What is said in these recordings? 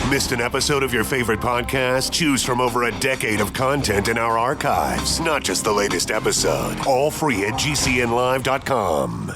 Missed an episode of your favorite podcast? Choose from over a decade of content in our archives, not just the latest episode. All free at GCNlive.com.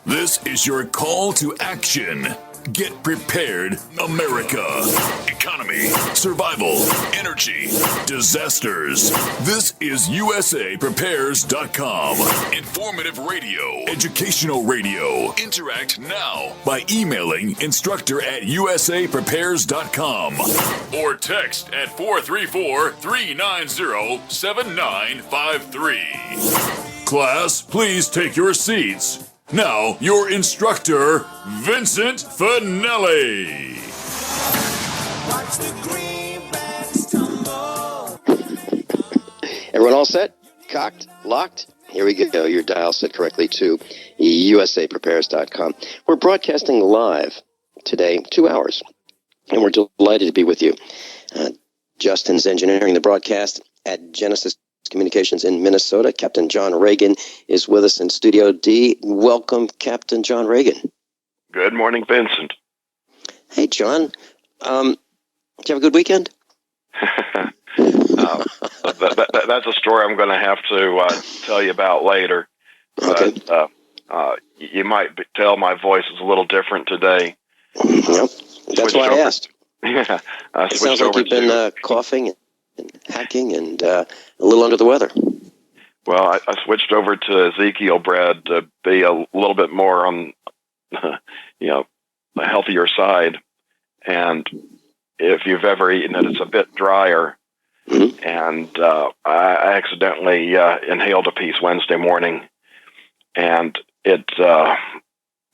This is your call to action. Get prepared, America. Economy, survival, energy, disasters. This is USAPrepares.com. Informative radio, educational radio. Interact now by emailing instructor@USAPrepares.com or text at 434-390-7953. Class, please take your seats. Now, your instructor, Vincent Finelli. Watch the greenbacks tumble. Everyone all set? Cocked? Locked? Here we go. Your dial set correctly to USAPrepares.com. We're broadcasting live today, 2 hours, and we're delighted to be with you. Justin's engineering the broadcast at Genesis Communications in Minnesota. Captain John Regan is with us in Studio D. Welcome, Captain John Regan. Good morning, Vincent. Hey, John. Did you have a good weekend? That's a story I'm going to have to tell you about later. Okay. But, you might tell my voice is a little different today. Yep. That's why I asked. Yeah. It sounds like you've been coughing and hacking and a little under the weather. Well, I switched over to Ezekiel bread to be a little bit more on, the healthier side. And if you've ever eaten it, it's a bit drier. Mm-hmm. And I accidentally inhaled a piece Wednesday morning, and it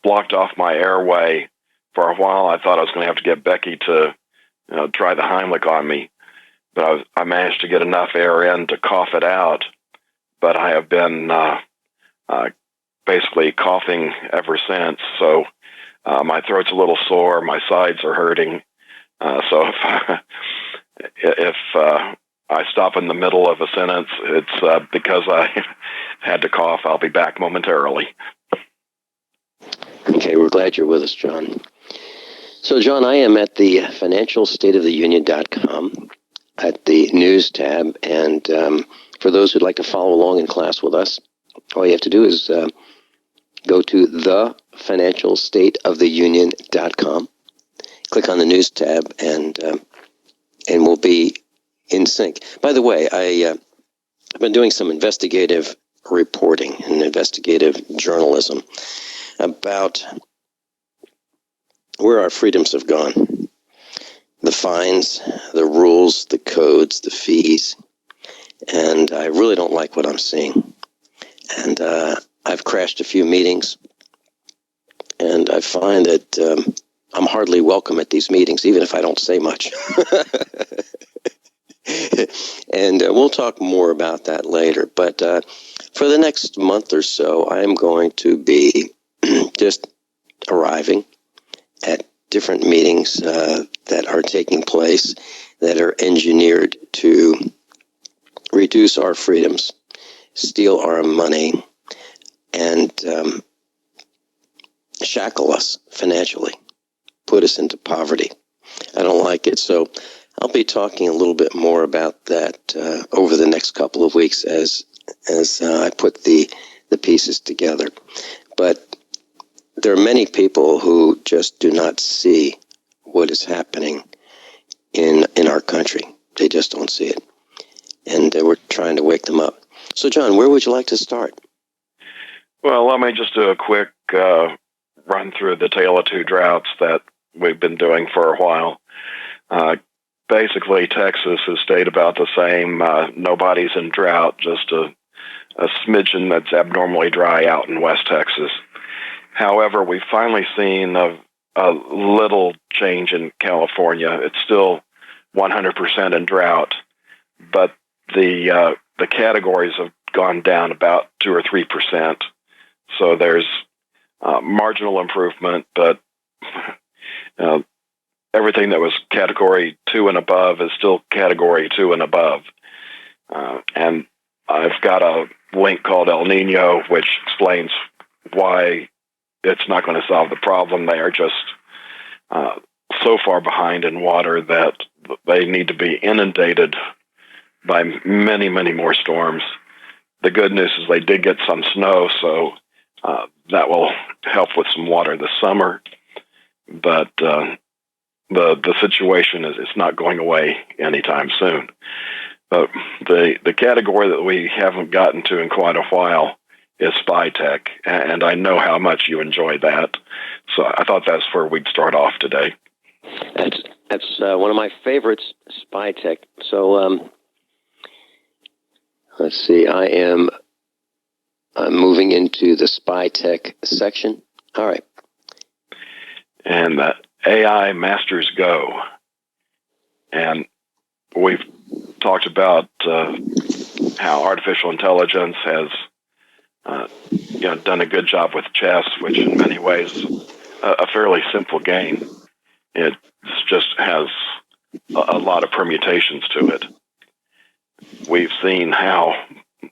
blocked off my airway. For a while, I thought I was going to have to get Becky to try the Heimlich on me. But I managed to get enough air in to cough it out. But I have been basically coughing ever since. So my throat's a little sore. My sides are hurting. So if I stop in the middle of a sentence, it's because I had to cough. I'll be back momentarily. Okay, we're glad you're with us, John. So, John, I am at the financialstateoftheunion.com at the news tab, and for those who'd like to follow along in class with us, all you have to do is go to thefinancialstateoftheunion.com, click on the news tab, and we'll be in sync. By the way, I've been doing some investigative reporting and investigative journalism about where our freedoms have gone. The fines, the rules, the codes, the fees. And I really don't like what I'm seeing. And I've crashed a few meetings. And I find that I'm hardly welcome at these meetings, even if I don't say much. And we'll talk more about that later. But for the next month or so, I'm going to be just arriving at different meetings that are taking place that are engineered to reduce our freedoms, steal our money, and shackle us financially, put us into poverty. I don't like it, so I'll be talking a little bit more about that over the next couple of weeks as I put the pieces together. But there are many people who just do not see what is happening in our country. They just don't see it. And we're trying to wake them up. So, John, where would you like to start? Well, let me just do a quick run through the tale of two droughts that we've been doing for a while. Basically, Texas has stayed about the same. Nobody's in drought, just a smidgen that's abnormally dry out in West Texas. However, we've finally seen a little change in California. It's still 100% in drought, but the categories have gone down about 2 or 3%. So there's marginal improvement, but everything that was Category 2 and above is still Category 2 and above. And I've got a link called El Nino, which explains why it's not going to solve the problem. They are just so far behind in water that they need to be inundated by many, many more storms. The good news is they did get some snow, so that will help with some water this summer. But the situation is not going away anytime soon. But the category that we haven't gotten to in quite a while is spy tech, and I know how much you enjoy that. So I thought that's where we'd start off today. That's one of my favorites, spy tech. So let's see. I'm moving into the spy tech section. All right. And AI Masters Go. And we've talked about how artificial intelligence has done a good job with chess, which in many ways a fairly simple game. It just has a lot of permutations to it. We've seen how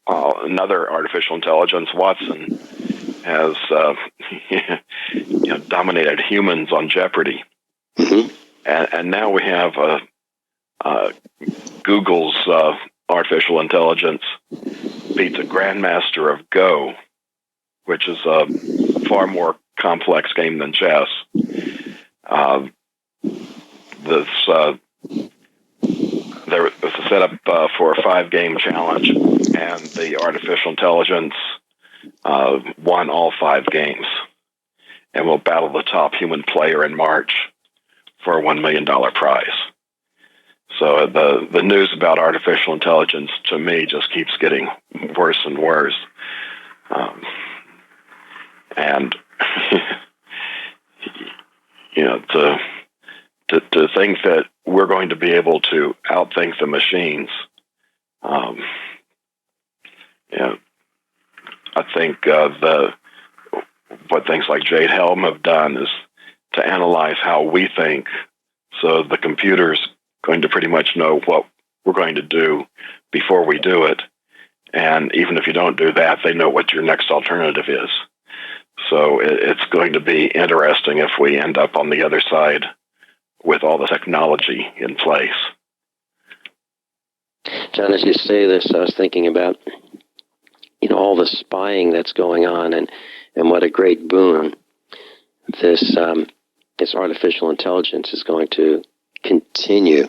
another artificial intelligence, Watson, has dominated humans on Jeopardy. Mm-hmm. And now we have Google's artificial intelligence beats a grandmaster of Go, which is a far more complex game than chess. There was a setup for a 5-game challenge, and the artificial intelligence won all 5 games, and will battle the top human player in March for a $1 million prize. So the news about artificial intelligence, to me, just keeps getting worse and worse. And to think that we're going to be able to outthink the machines, I think what things like Jade Helm have done is to analyze how we think, so the computer's going to pretty much know what we're going to do before we do it. And even if you don't do that, they know what your next alternative is. So it's going to be interesting if we end up on the other side with all the technology in place. John, as you say this, I was thinking about all the spying that's going on, and what a great boon this artificial intelligence is going to continue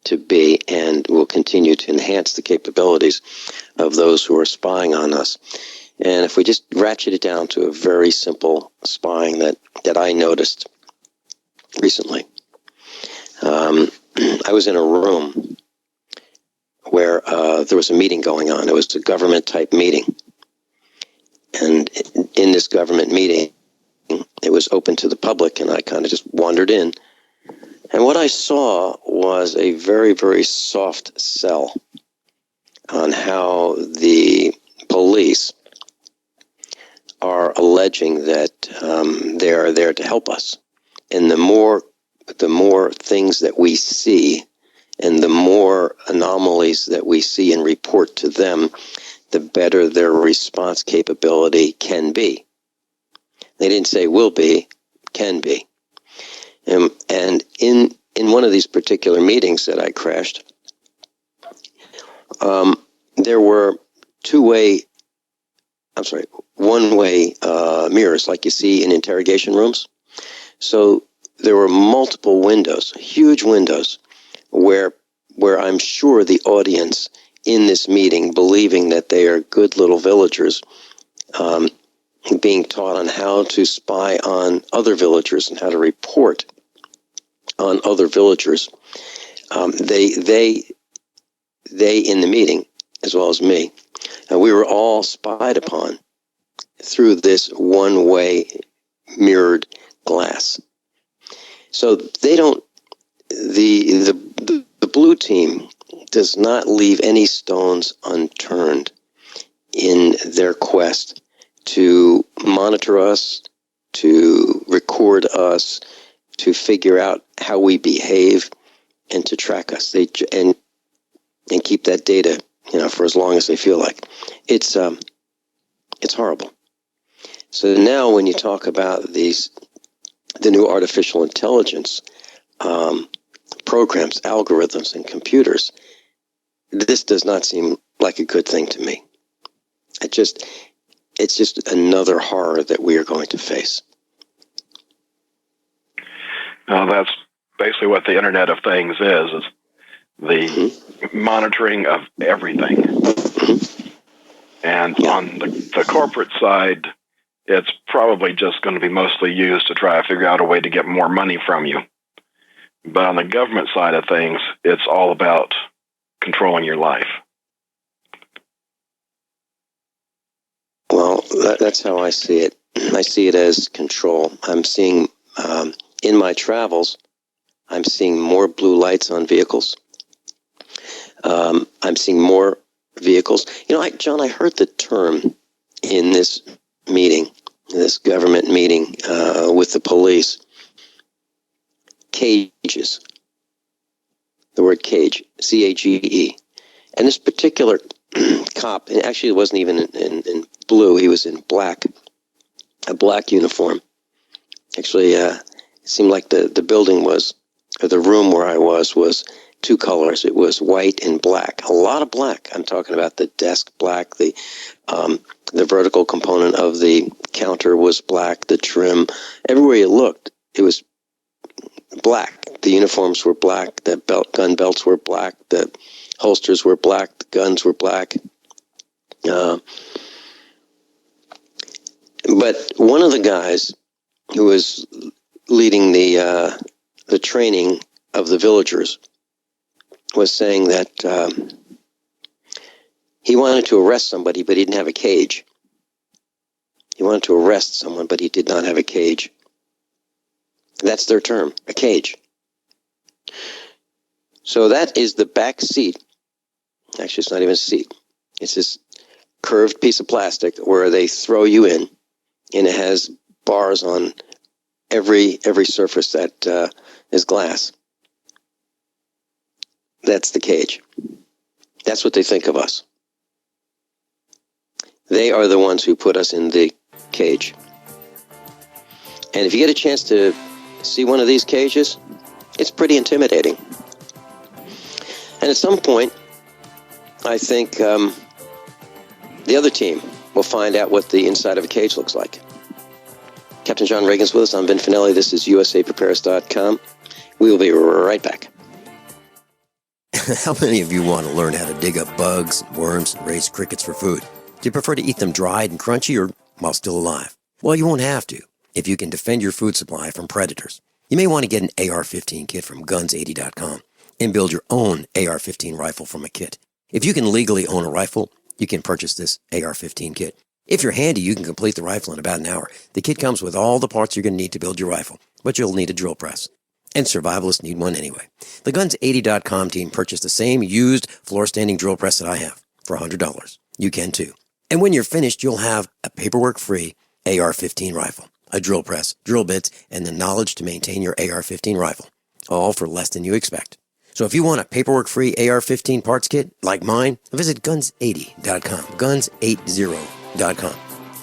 to be, and will continue to enhance the capabilities of those who are spying on us. And if we just ratchet it down to a very simple spying that I noticed recently, I was in a room where there was a meeting going on. It was a government-type meeting. And in this government meeting, it was open to the public, and I kind of just wandered in. And what I saw was a very, very soft sell on how the police are alleging that they are there to help us. And the more things that we see, and the more anomalies that we see and report to them, the better their response capability can be. They didn't say will be, can be. And in one of these particular meetings that I crashed, there were one-way mirrors like you see in interrogation rooms. So there were multiple windows, huge windows, where I'm sure the audience in this meeting, believing that they are good little villagers, being taught on how to spy on other villagers and how to report on other villagers. They in the meeting, as well as me, we were all spied upon through this one-way mirrored glass. So they don't. The blue team does not leave any stones unturned in their quest to monitor us, to record us, to figure out how we behave, and to track us. And keep that data, for as long as they feel like. It's horrible. So now when you talk about the new artificial intelligence programs, algorithms, and computers, this does not seem like a good thing to me. It's just another horror that we are going to face. Well, that's basically what the Internet of Things is the monitoring of everything. And on the corporate side, it's probably just going to be mostly used to try to figure out a way to get more money from you. But on the government side of things, it's all about controlling your life. Well, that's how I see it. I see it as control. I'm seeing, in my travels, I'm seeing more blue lights on vehicles. I'm seeing more vehicles. You know, John, I heard the term in this meeting, this government meeting with the police, cages. The word cage, C-A-G-E. And this particular cop, and actually it wasn't even in blue, he was in black, a black uniform. Actually, it seemed like the building was, or the room where I was two colors. It was white and black, a lot of black. I'm talking about the desk black, the vertical component of the counter was black, the trim, everywhere you looked, it was black. The uniforms were black, the gun belts were black, the holsters were black, the guns were black. But one of the guys who was leading the training of the villagers was saying that he wanted to arrest somebody, but he didn't have a cage. He wanted to arrest someone, but he did not have a cage. That's their term, a cage. So that is the back seat. Actually, it's not even a seat. It's this curved piece of plastic where they throw you in, and it has bars on every surface that is glass. That's the cage. That's what they think of us. They are the ones who put us in the cage. And if you get a chance to see one of these cages, it's pretty intimidating. And at some point, I think the other team will find out what the inside of a cage looks like. Captain John Regan's with us. I'm Vin Finelli. This is USAPrepares.com. We will be right back. How many of you want to learn how to dig up bugs, worms, and raise crickets for food? Do you prefer to eat them dried and crunchy or while still alive? Well, you won't have to if you can defend your food supply from predators. You may want to get an AR-15 kit from guns80.com and build your own AR-15 rifle from a kit. If you can legally own a rifle, you can purchase this AR-15 kit. If you're handy, you can complete the rifle in about an hour. The kit comes with all the parts you're going to need to build your rifle, but you'll need a drill press. And survivalists need one anyway. The Guns80.com team purchased the same used floor-standing drill press that I have for $100. You can too. And when you're finished, you'll have a paperwork-free AR-15 rifle, a drill press, drill bits, and the knowledge to maintain your AR-15 rifle, all for less than you expect. So if you want a paperwork-free AR-15 parts kit like mine, visit Guns80.com, Guns80.com,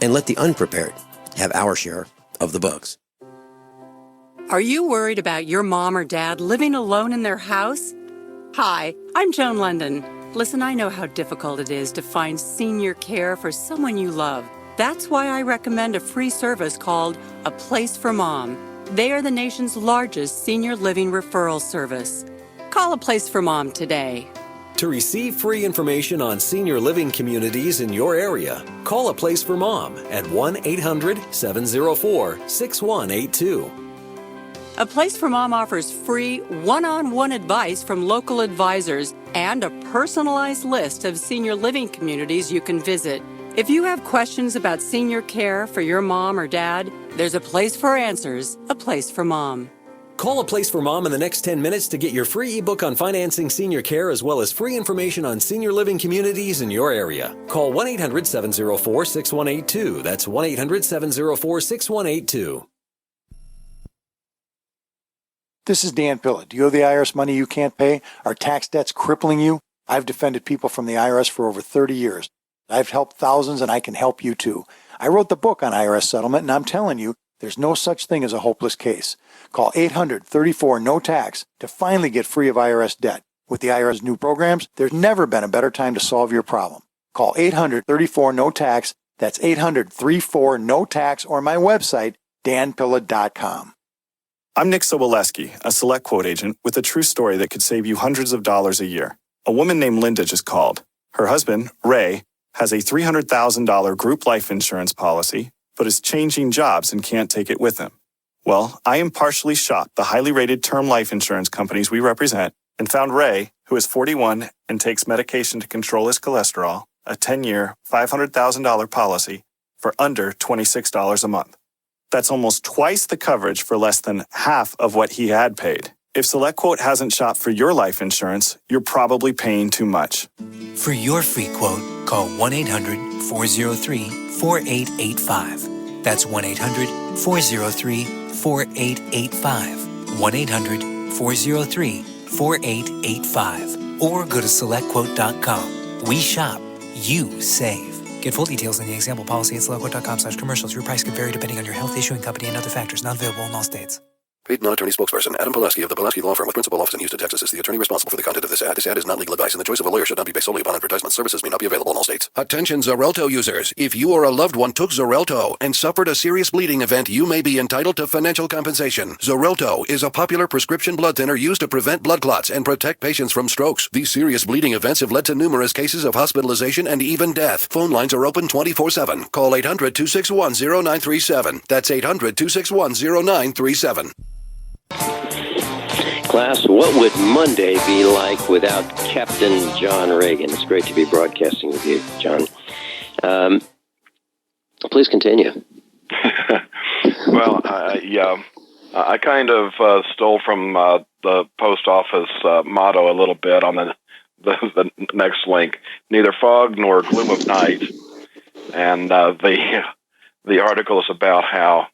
and let the unprepared have our share of the bugs. Are you worried about your mom or dad living alone in their house? Hi, I'm Joan London. Listen, I know how difficult it is to find senior care for someone you love. That's why I recommend a free service called A Place for Mom. They are the nation's largest senior living referral service. Call A Place for Mom today. To receive free information on senior living communities in your area, call A Place for Mom at 1-800-704-6182. A Place for Mom offers free one-on-one advice from local advisors and a personalized list of senior living communities you can visit. If you have questions about senior care for your mom or dad, there's a place for answers, A Place for Mom. Call A Place for Mom in the next 10 minutes to get your free ebook on financing senior care as well as free information on senior living communities in your area. Call 1-800-704-6182. That's 1-800-704-6182. This is Dan Pilla. Do you owe the IRS money you can't pay? Are tax debts crippling you? I've defended people from the IRS for over 30 years. I've helped thousands, and I can help you too. I wrote the book on IRS settlement, and I'm telling you, there's no such thing as a hopeless case. Call 800-34-NO-TAX to finally get free of IRS debt. With the IRS new programs, there's never been a better time to solve your problem. Call 800-34-NO-TAX. That's 800-34-NO-TAX, or my website, danpilla.com. I'm Nick Soboleski, a Select Quote agent with a true story that could save you hundreds of dollars a year. A woman named Linda just called. Her husband, Ray, has a $300,000 group life insurance policy, but is changing jobs and can't take it with him. Well, I impartially shopped the highly rated term life insurance companies we represent and found Ray, who is 41 and takes medication to control his cholesterol, a 10-year, $500,000 policy for under $26 a month. That's almost twice the coverage for less than half of what he had paid. If SelectQuote hasn't shopped for your life insurance, you're probably paying too much. For your free quote, call 1-800-403-4885. That's 1-800-403-4885. 1-800-403-4885. Or go to SelectQuote.com. We shop. You save. Get full details in the example policy at SelectQuote.com/commercials. Your price can vary depending on your health, issuing company, and other factors. Not available in all states. Paid non-attorney spokesperson Adam Pulaski of the Pulaski Law Firm with principal office in Houston, Texas is the attorney responsible for the content of this ad. This ad is not legal advice, and the choice of a lawyer should not be based solely upon advertisement. Services may not be available in all states. Attention Xarelto users. If you or a loved one took Xarelto and suffered a serious bleeding event, you may be entitled to financial compensation. Xarelto is a popular prescription blood thinner used to prevent blood clots and protect patients from strokes. These serious bleeding events have led to numerous cases of hospitalization and even death. Phone lines are open 24/7. Call 800-261-0937. That's 800-261-0937. Class, what would Monday be like without Captain John Regan? It's great to be broadcasting with you, John. Please continue. Well, I kind of stole from the post office motto a little bit on the next link. Neither fog nor gloom of night. And the article is about how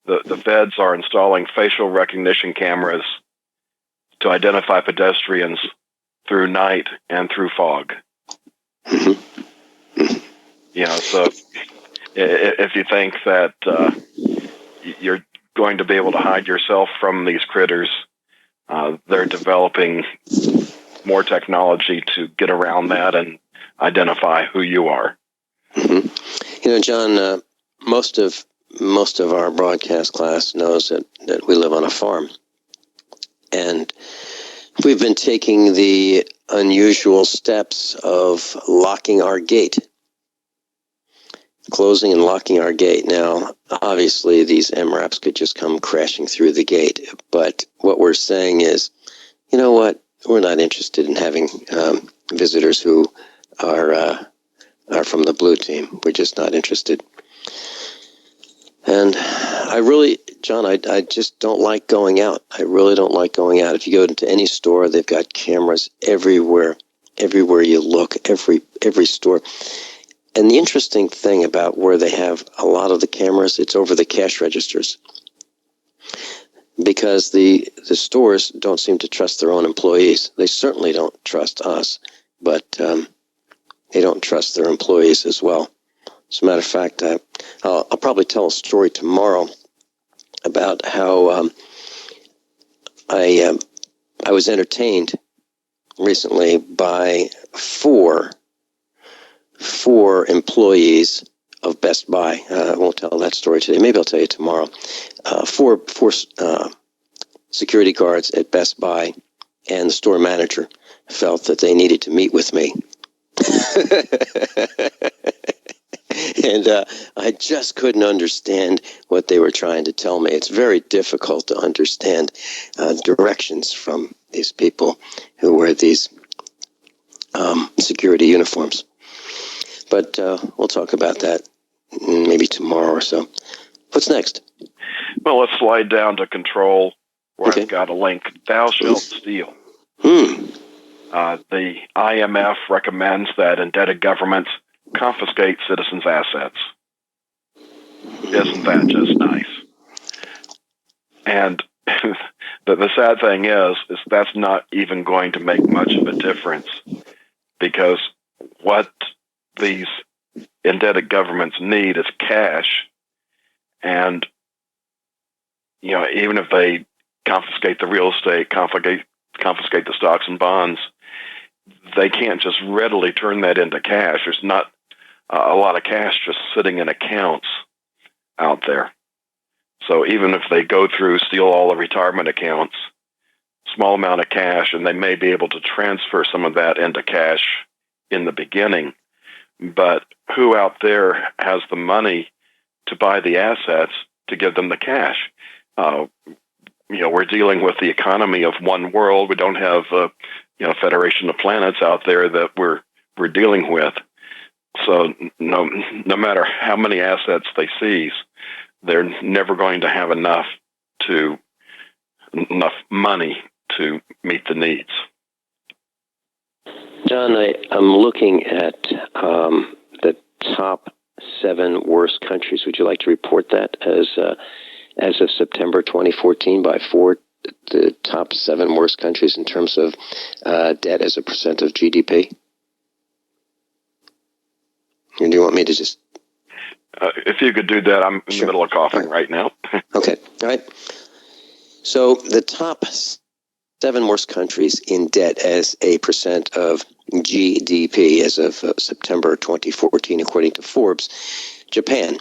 the feds are installing facial recognition cameras to identify pedestrians through night and through fog. So if you think that you're going to be able to hide yourself from these critters, they're developing more technology to get around that and identify who you are. John, most of our broadcast class knows that we live on a farm. And we've been taking the unusual steps of locking our gate, closing and locking our gate. Now, obviously, these MRAPs could just come crashing through the gate. But what we're saying is, you know what? We're not interested in having visitors who are from the blue team. We're just not interested. And John, I just don't like going out. I really don't like going out. If you go into any store, they've got cameras everywhere you look, every store. And the interesting thing about where they have a lot of the cameras, it's over the cash registers. Because the stores don't seem to trust their own employees. They certainly don't trust us, but they don't trust their employees as well. As a matter of fact, I'll probably tell a story tomorrow about how I was entertained recently by four employees of Best Buy. I won't tell that story today. Maybe I'll tell you tomorrow. Four security guards at Best Buy and the store manager felt that they needed to meet with me. And I just couldn't understand what they were trying to tell me. It's very difficult to understand directions from these people who wear these security uniforms. But we'll talk about that maybe tomorrow or so. What's next? Well, let's slide down to control, where I've got a link. Thou shalt steal. The IMF recommends that indebted governments confiscate citizens' assets. Isn't that just nice? And the sad thing is that's not even going to make much of a difference, because what these indebted governments need is cash. And, even if they confiscate the real estate, confiscate the stocks and bonds, they can't just readily turn that into cash. There's not a lot of cash just sitting in accounts out there. So even if they go through, steal all the retirement accounts, small amount of cash, and they may be able to transfer some of that into cash in the beginning. But who out there has the money to buy the assets to give them the cash? We're dealing with the economy of one world. We don't have Federation of Planets out there that we're dealing with. So no matter how many assets they seize, they're never going to have enough money to meet the needs. John, I'm looking at the top 7 worst countries. Would you like to report that as of September 2014 by Ford, the top 7 worst countries in terms of debt as a percent of GDP? And do you want me to just... if you could do that, I'm in the middle of coughing right now. Okay, all right. So the top 7 worst countries in debt as a percent of GDP as of September 2014, according to Forbes. Japan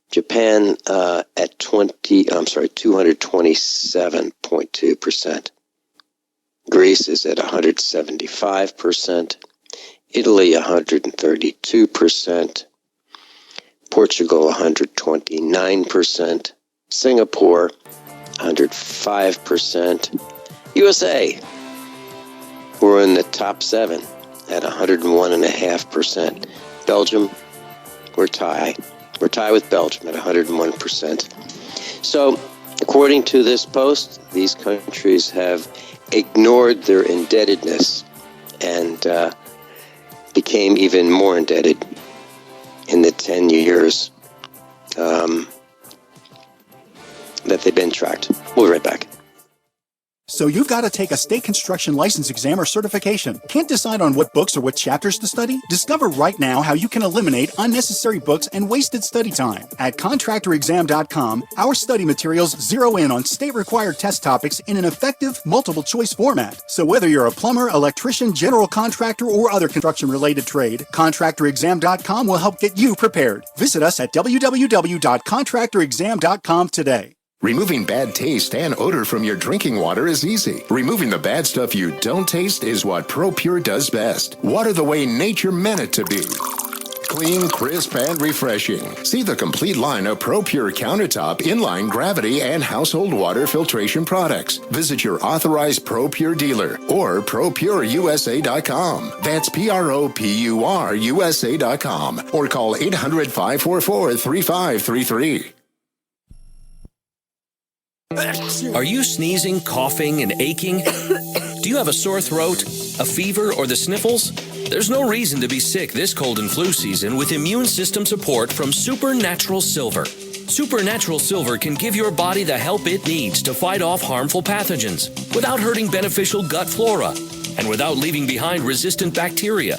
at 227.2%. Greece is at 175%. Italy 132%. Portugal 129%. Singapore 105%. USA, we're in the top 7 at 101.5%. Belgium, we're tied. We're tied with Belgium at 101%. So, according to this post, these countries have ignored their indebtedness and became even more indebted in the 10 years that they've been tracked. We'll be right back. So you've got to take a state construction license exam or certification. Can't decide on what books or what chapters to study? Discover right now how you can eliminate unnecessary books and wasted study time. At contractorexam.com, our study materials zero in on state-required test topics in an effective, multiple-choice format. So whether you're a plumber, electrician, general contractor, or other construction-related trade, contractorexam.com will help get you prepared. Visit us at www.contractorexam.com today. Removing bad taste and odor from your drinking water is easy. Removing the bad stuff you don't taste is what ProPure does best. Water the way nature meant it to be. Clean, crisp, and refreshing. See the complete line of ProPure countertop, inline, gravity, and household water filtration products. Visit your authorized ProPure dealer or ProPureUSA.com. That's ProPureUSA.com or call 800-544-3533. Are you sneezing, coughing, and aching? Do you have a sore throat, a fever, or the sniffles? There's no reason to be sick this cold and flu season with immune system support from Supernatural Silver. Supernatural Silver can give your body the help it needs to fight off harmful pathogens without hurting beneficial gut flora and without leaving behind resistant bacteria.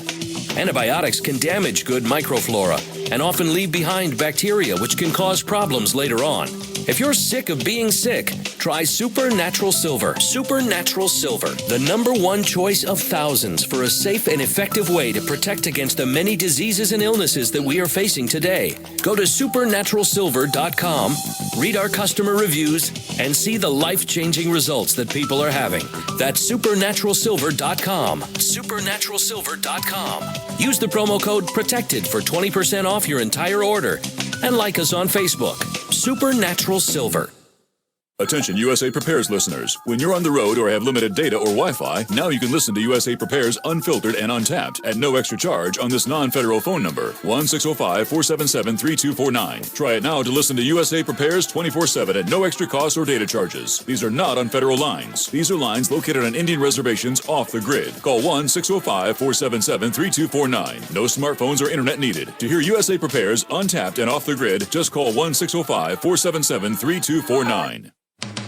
Antibiotics can damage good microflora and often leave behind bacteria which can cause problems later on. If you're sick of being sick, try Supernatural Silver. Supernatural Silver, the #1 choice of thousands for a safe and effective way to protect against the many diseases and illnesses that we are facing today. Go to supernaturalsilver.com, read our customer reviews, and see the life-changing results that people are having. That's supernaturalsilver.com. Supernaturalsilver.com. Use the promo code PROTECTED for 20% off your entire order. And like us on Facebook. Supernatural Silver. Attention USA Prepares listeners. When you're on the road or have limited data or Wi-Fi, now you can listen to USA Prepares unfiltered and untapped at no extra charge on this non-federal phone number, 1-605-477-3249. Try it now to listen to USA Prepares 24/7 at no extra cost or data charges. These are not on federal lines. These are lines located on Indian reservations off the grid. Call 1-605-477-3249. No smartphones or internet needed. To hear USA Prepares untapped and off the grid, just call 1-605-477-3249.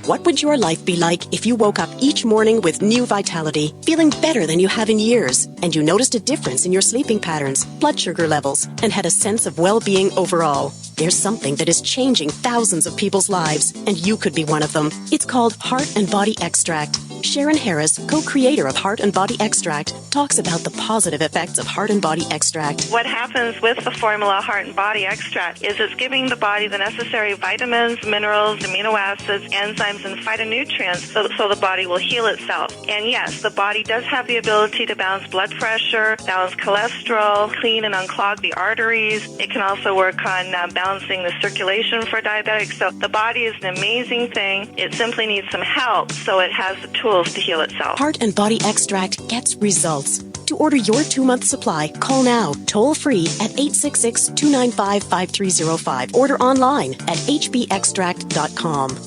What would your life be like if you woke up each morning with new vitality, feeling better than you have in years, and you noticed a difference in your sleeping patterns, blood sugar levels, and had a sense of well-being overall? There's something that is changing thousands of people's lives, and you could be one of them. It's called Heart and Body Extract. Sharon Harris, co-creator of Heart and Body Extract, talks about the positive effects of Heart and Body Extract. What happens with the formula Heart and Body Extract is it's giving the body the necessary vitamins, minerals, amino acids, enzymes, and phytonutrients so the body will heal itself. And yes, the body does have the ability to balance blood pressure, balance cholesterol, clean and unclog the arteries. It can also work on balancing the circulation for diabetics. So the body is an amazing thing. It simply needs some help so it has the tools to heal itself. Heart and Body Extract gets results. To order your 2-month supply, call now, toll free at 866-295-5305. Order online at hbextract.com.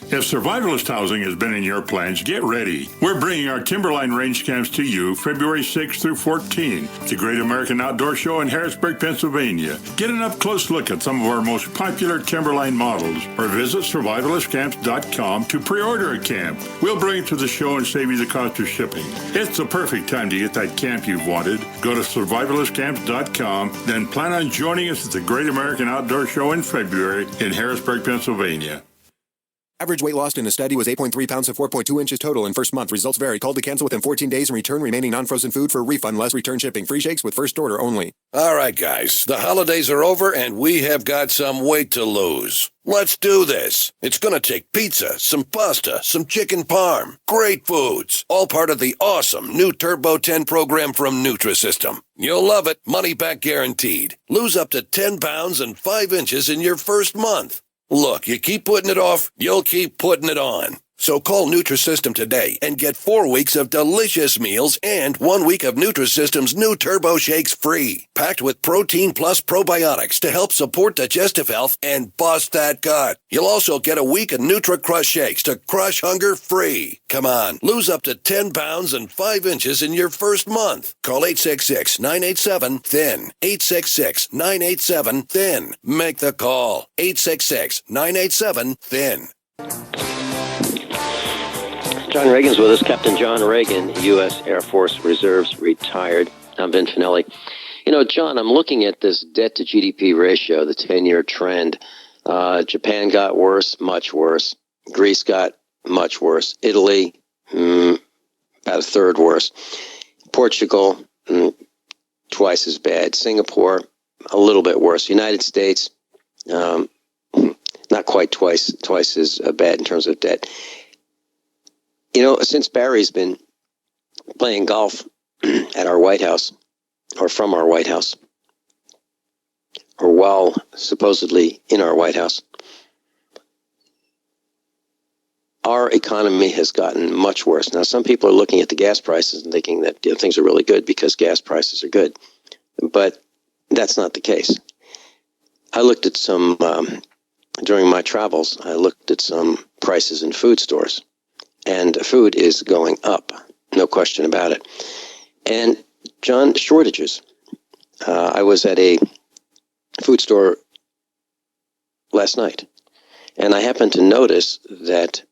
If survivalist housing has been in your plans, get ready. We're bringing our Timberline Range Camps to you February 6th through 14th at the Great American Outdoor Show in Harrisburg, Pennsylvania. Get an up-close look at some of our most popular Timberline models or visit survivalistcamps.com to pre-order a camp. We'll bring it to the show and save you the cost of shipping. It's the perfect time to get that camp you've wanted. Go to survivalistcamps.com, then plan on joining us at the Great American Outdoor Show in February in Harrisburg, Pennsylvania. Average weight lost in the study was 8.3 pounds to 4.2 inches total in first month. Results vary. Call to cancel within 14 days and return remaining non-frozen food for a refund less return shipping. Free shakes with first order only. All right, guys. The holidays are over and we have got some weight to lose. Let's do this. It's going to take pizza, some pasta, some chicken parm. Great foods. All part of the awesome new Turbo 10 program from Nutrisystem. You'll love it. Money back guaranteed. Lose up to 10 pounds and 5 inches in your first month. Look, you keep putting it off, you'll keep putting it on. So call Nutrisystem today and get 4 weeks of delicious meals and 1 week of Nutrisystem's new Turbo Shakes free. Packed with protein plus probiotics to help support digestive health and bust that gut. You'll also get a week of Nutri-Crush Shakes to crush hunger free. Come on, lose up to 10 pounds and 5 inches in your first month. Call 866-987-THIN. 866-987-THIN. Make the call. 866-987-THIN. John Reagan's with us, Captain John Regan, U.S. Air Force Reserves, retired. I'm Vin Finelli. You know, John, I'm looking at this debt-to-GDP ratio, the 10-year trend. Japan got worse, much worse. Greece got much worse. Italy, about a third worse. Portugal, twice as bad. Singapore, a little bit worse. United States, not quite twice as bad in terms of debt. You know, since Barry's been playing golf at our White House, or from our White House, or while supposedly in our White House, our economy has gotten much worse. Now, some people are looking at the gas prices and thinking that things are really good because gas prices are good. But that's not the case. I looked at some, during my travels, I looked at some prices in food stores. And food is going up, no question about it. And, John, shortages. I was at a food store last night, and I happened to notice that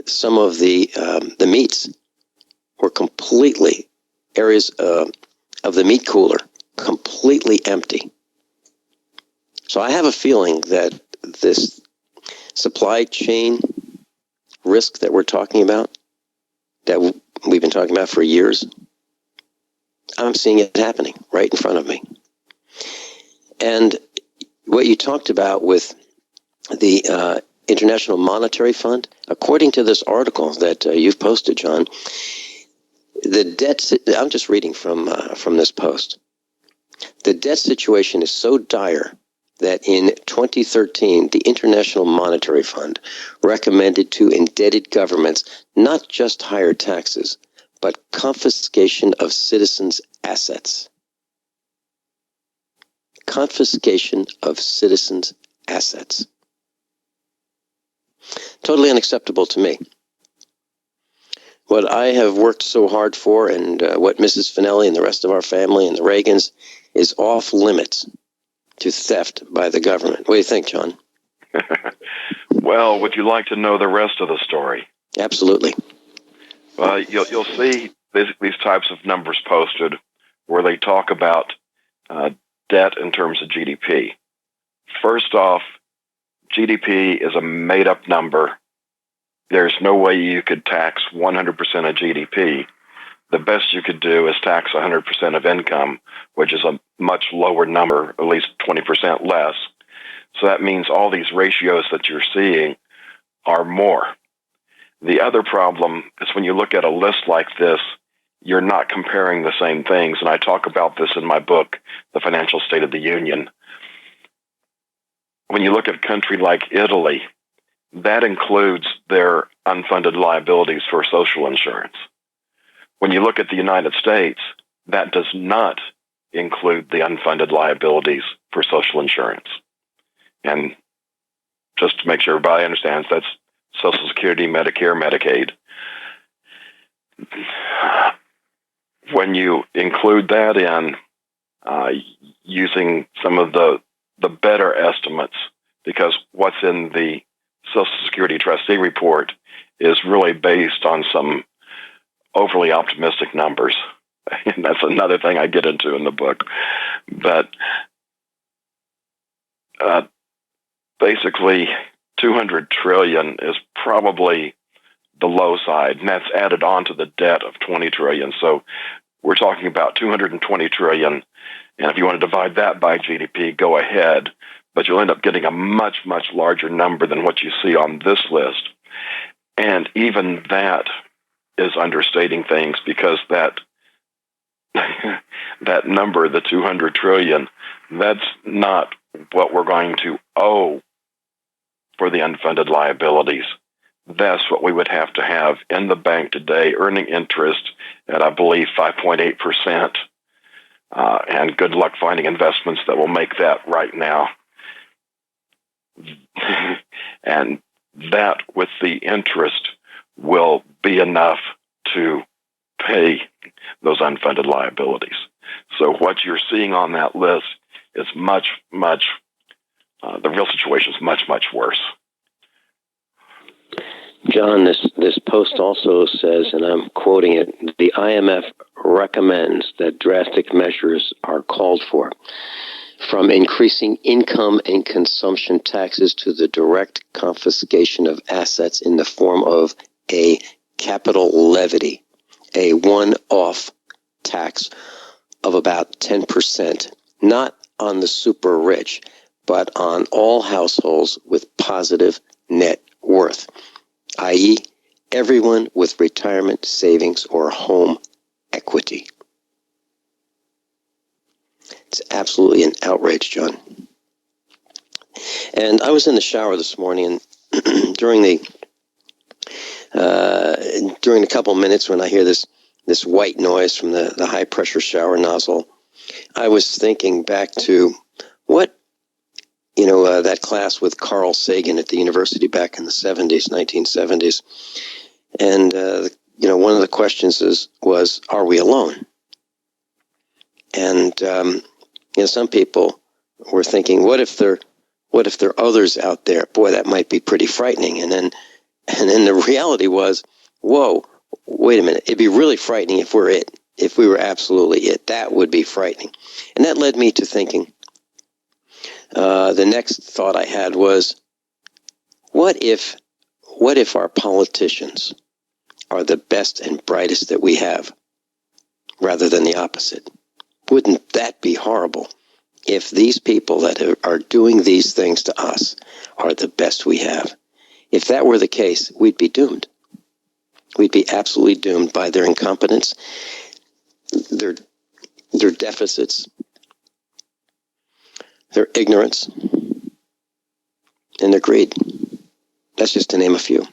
some of the meats were completely, areas of the meat cooler, completely empty. So I have a feeling that this supply chain risk that we're talking about, that we've been talking about for years, I'm seeing it happening right in front of me. And what you talked about with the International Monetary Fund, according to this article that you've posted, John, the debt, I'm just reading from this post, the debt situation is so dire that in 2013, the International Monetary Fund recommended to indebted governments not just higher taxes, but confiscation of citizens' assets. Confiscation of citizens' assets. Totally unacceptable to me. What I have worked so hard for, and what Mrs. Finelli and the rest of our family and the Regans, is off limits to theft by the government. What do you think, John? Well, would you like to know the rest of the story? Absolutely. You'll see these types of numbers posted where they talk about debt in terms of GDP. First off, GDP is a made-up number. There's no way you could tax 100% of GDP. The best you could do is tax 100% of income, which is a much lower number, at least 20% less. So that means all these ratios that you're seeing are more. The other problem is when you look at a list like this, you're not comparing the same things. And I talk about this in my book, The Financial State of the Union. When you look at a country like Italy, that includes their unfunded liabilities for social insurance. When you look at the United States, that does not include the unfunded liabilities for social insurance. And just to make sure everybody understands, that's Social Security, Medicare, Medicaid. When you include that in using some of the better estimates, because what's in the Social Security trustee report is really based on some overly optimistic numbers. And that's another thing I get into in the book. But basically, 200 trillion is probably the low side, and that's added on to the debt of 20 trillion. So we're talking about 220 trillion. And if you want to divide that by GDP, go ahead. But you'll end up getting a much, much larger number than what you see on this list. And even that is understating things, because that that number, the 200 trillion, that's not what we're going to owe for the unfunded liabilities. That's what we would have to have in the bank today, earning interest at, I believe, 5.8%. And good luck finding investments that will make that right now. And that, with the interest, will be enough to pay those unfunded liabilities. So what you're seeing on that list is much, much, the real situation is much, much worse. John, this post also says, and I'm quoting it, the IMF recommends that drastic measures are called for, from increasing income and consumption taxes to the direct confiscation of assets in the form of a capital levy, a one-off tax of about 10%, not on the super rich, but on all households with positive net worth, i.e., everyone with retirement savings or home equity. It's absolutely an outrage, John. And I was in the shower this morning, and during the couple minutes when I hear this white noise from the high pressure shower nozzle, I was thinking back to that class with Carl Sagan at the university back in the 1970s. And, one of the questions was, are we alone? And, some people were thinking, what if there are others out there? Boy, that might be pretty frightening. And then the reality was, whoa, wait a minute. It'd be really frightening if we're it. If we were absolutely it, that would be frightening. And that led me to thinking, the next thought I had was, what if our politicians are the best and brightest that we have, rather than the opposite? Wouldn't that be horrible if these people that are doing these things to us are the best we have? If that were the case, we'd be doomed. We'd be absolutely doomed by their incompetence, their deficits, their ignorance, and their greed. That's just to name a few.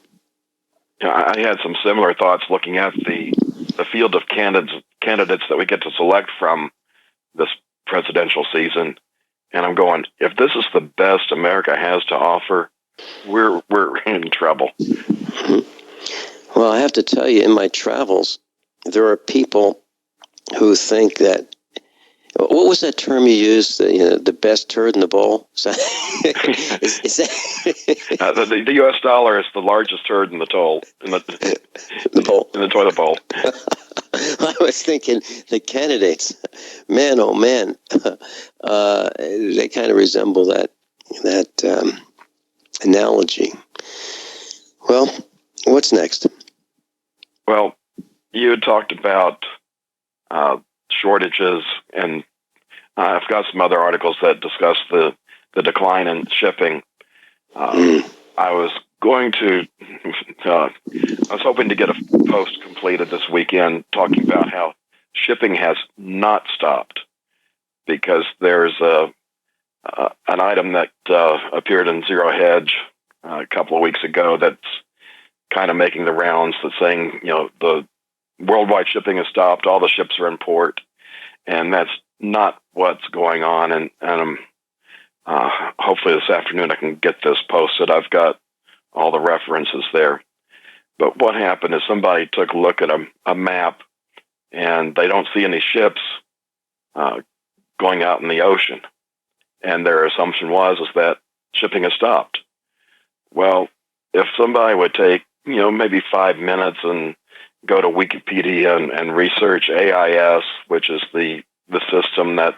I had some similar thoughts looking at the field of candidates that we get to select from this presidential season, and I'm going, if this is the best America has to offer, we're in trouble. Well, I have to tell you, in my travels, there are people who think that What was that term you used? The best turd in the bowl? Is that, the U.S. dollar is the largest turd in the bowl. In the toilet bowl. I was thinking the candidates, man, oh man, they kind of resemble that analogy. Well, what's next? Well, you had talked about shortages, and I've got some other articles that discuss the decline in shipping. I was hoping to get a post completed this weekend talking about how shipping has not stopped, because there's an item that appeared in Zero Hedge a couple of weeks ago that's kind of making the rounds, that's saying, the worldwide shipping has stopped, all the ships are in port, and that's not what's going on. And hopefully this afternoon I can get this posted. I've got all the references there. But what happened is somebody took a look at a map, and they don't see any ships going out in the ocean. And their assumption was that shipping has stopped. Well, if somebody would take, maybe 5 minutes and go to Wikipedia and research AIS, which is the system that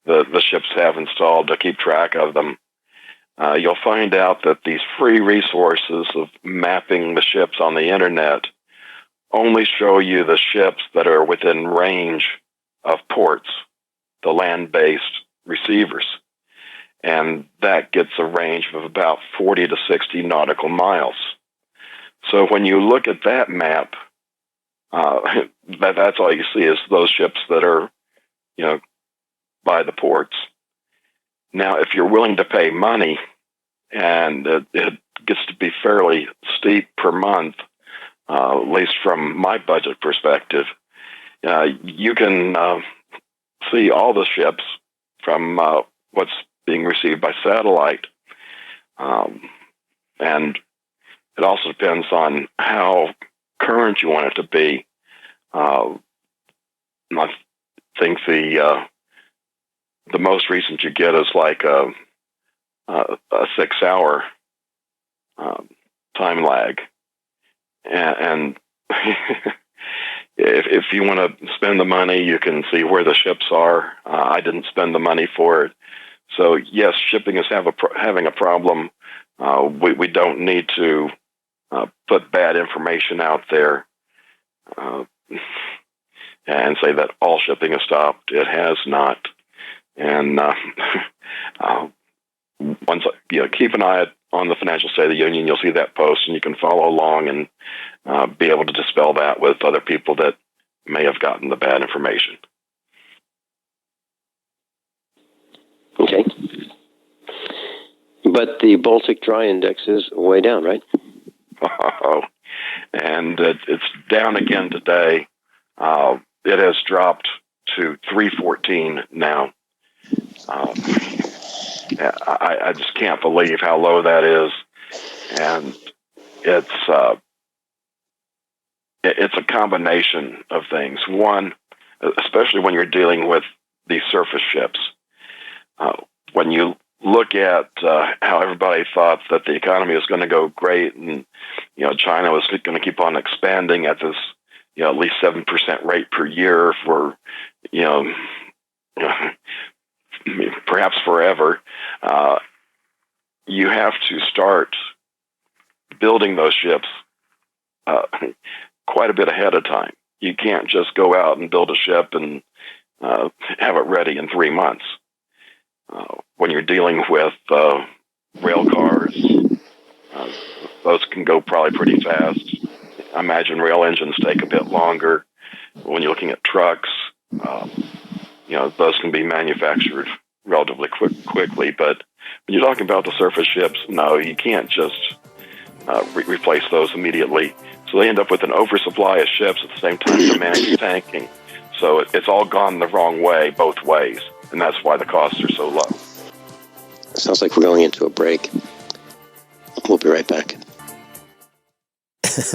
the ships have installed to keep track of them, you'll find out that these free resources of mapping the ships on the internet only show you the ships that are within range of ports, the land-based receivers. And that gets a range of about 40 to 60 nautical miles. So when you look at that map, that's all you see is those ships that are, by the ports. Now, if you're willing to pay money, and it gets to be fairly steep per month, at least from my budget perspective, you can see all the ships from what's being received by satellite. And it also depends on how current you want it to be. I think the most recent you get is like a 6-hour time lag, and if you want to spend the money, you can see where the ships are. I didn't spend the money for it, so yes, shipping is having a problem. We don't need to put bad information out there and say that all shipping has stopped. It has not. And once keep an eye on the Financial State of the Union, you'll see that post, and you can follow along and be able to dispel that with other people that may have gotten the bad information. Okay. But the Baltic Dry Index is way down, right? Oh, and it's down again today. It has dropped to 314 now. I just can't believe how low that is, and it's a combination of things. One, especially when you're dealing with these surface ships, when you look at how everybody thought that the economy was going to go great, and China was going to keep on expanding at this at least 7% rate per year for perhaps forever, you have to start building those ships quite a bit ahead of time. You can't just go out and build a ship and have it ready in 3 months. When you're dealing with rail cars, those can go probably pretty fast. I imagine rail engines take a bit longer. When you're looking at trucks, those can be manufactured relatively quickly. But when you're talking about the surface ships, no, you can't just replace those immediately. So they end up with an oversupply of ships at the same time demand is tanking. So it's all gone the wrong way, both ways. And that's why the costs are so low. Sounds like we're going into a break. We'll be right back.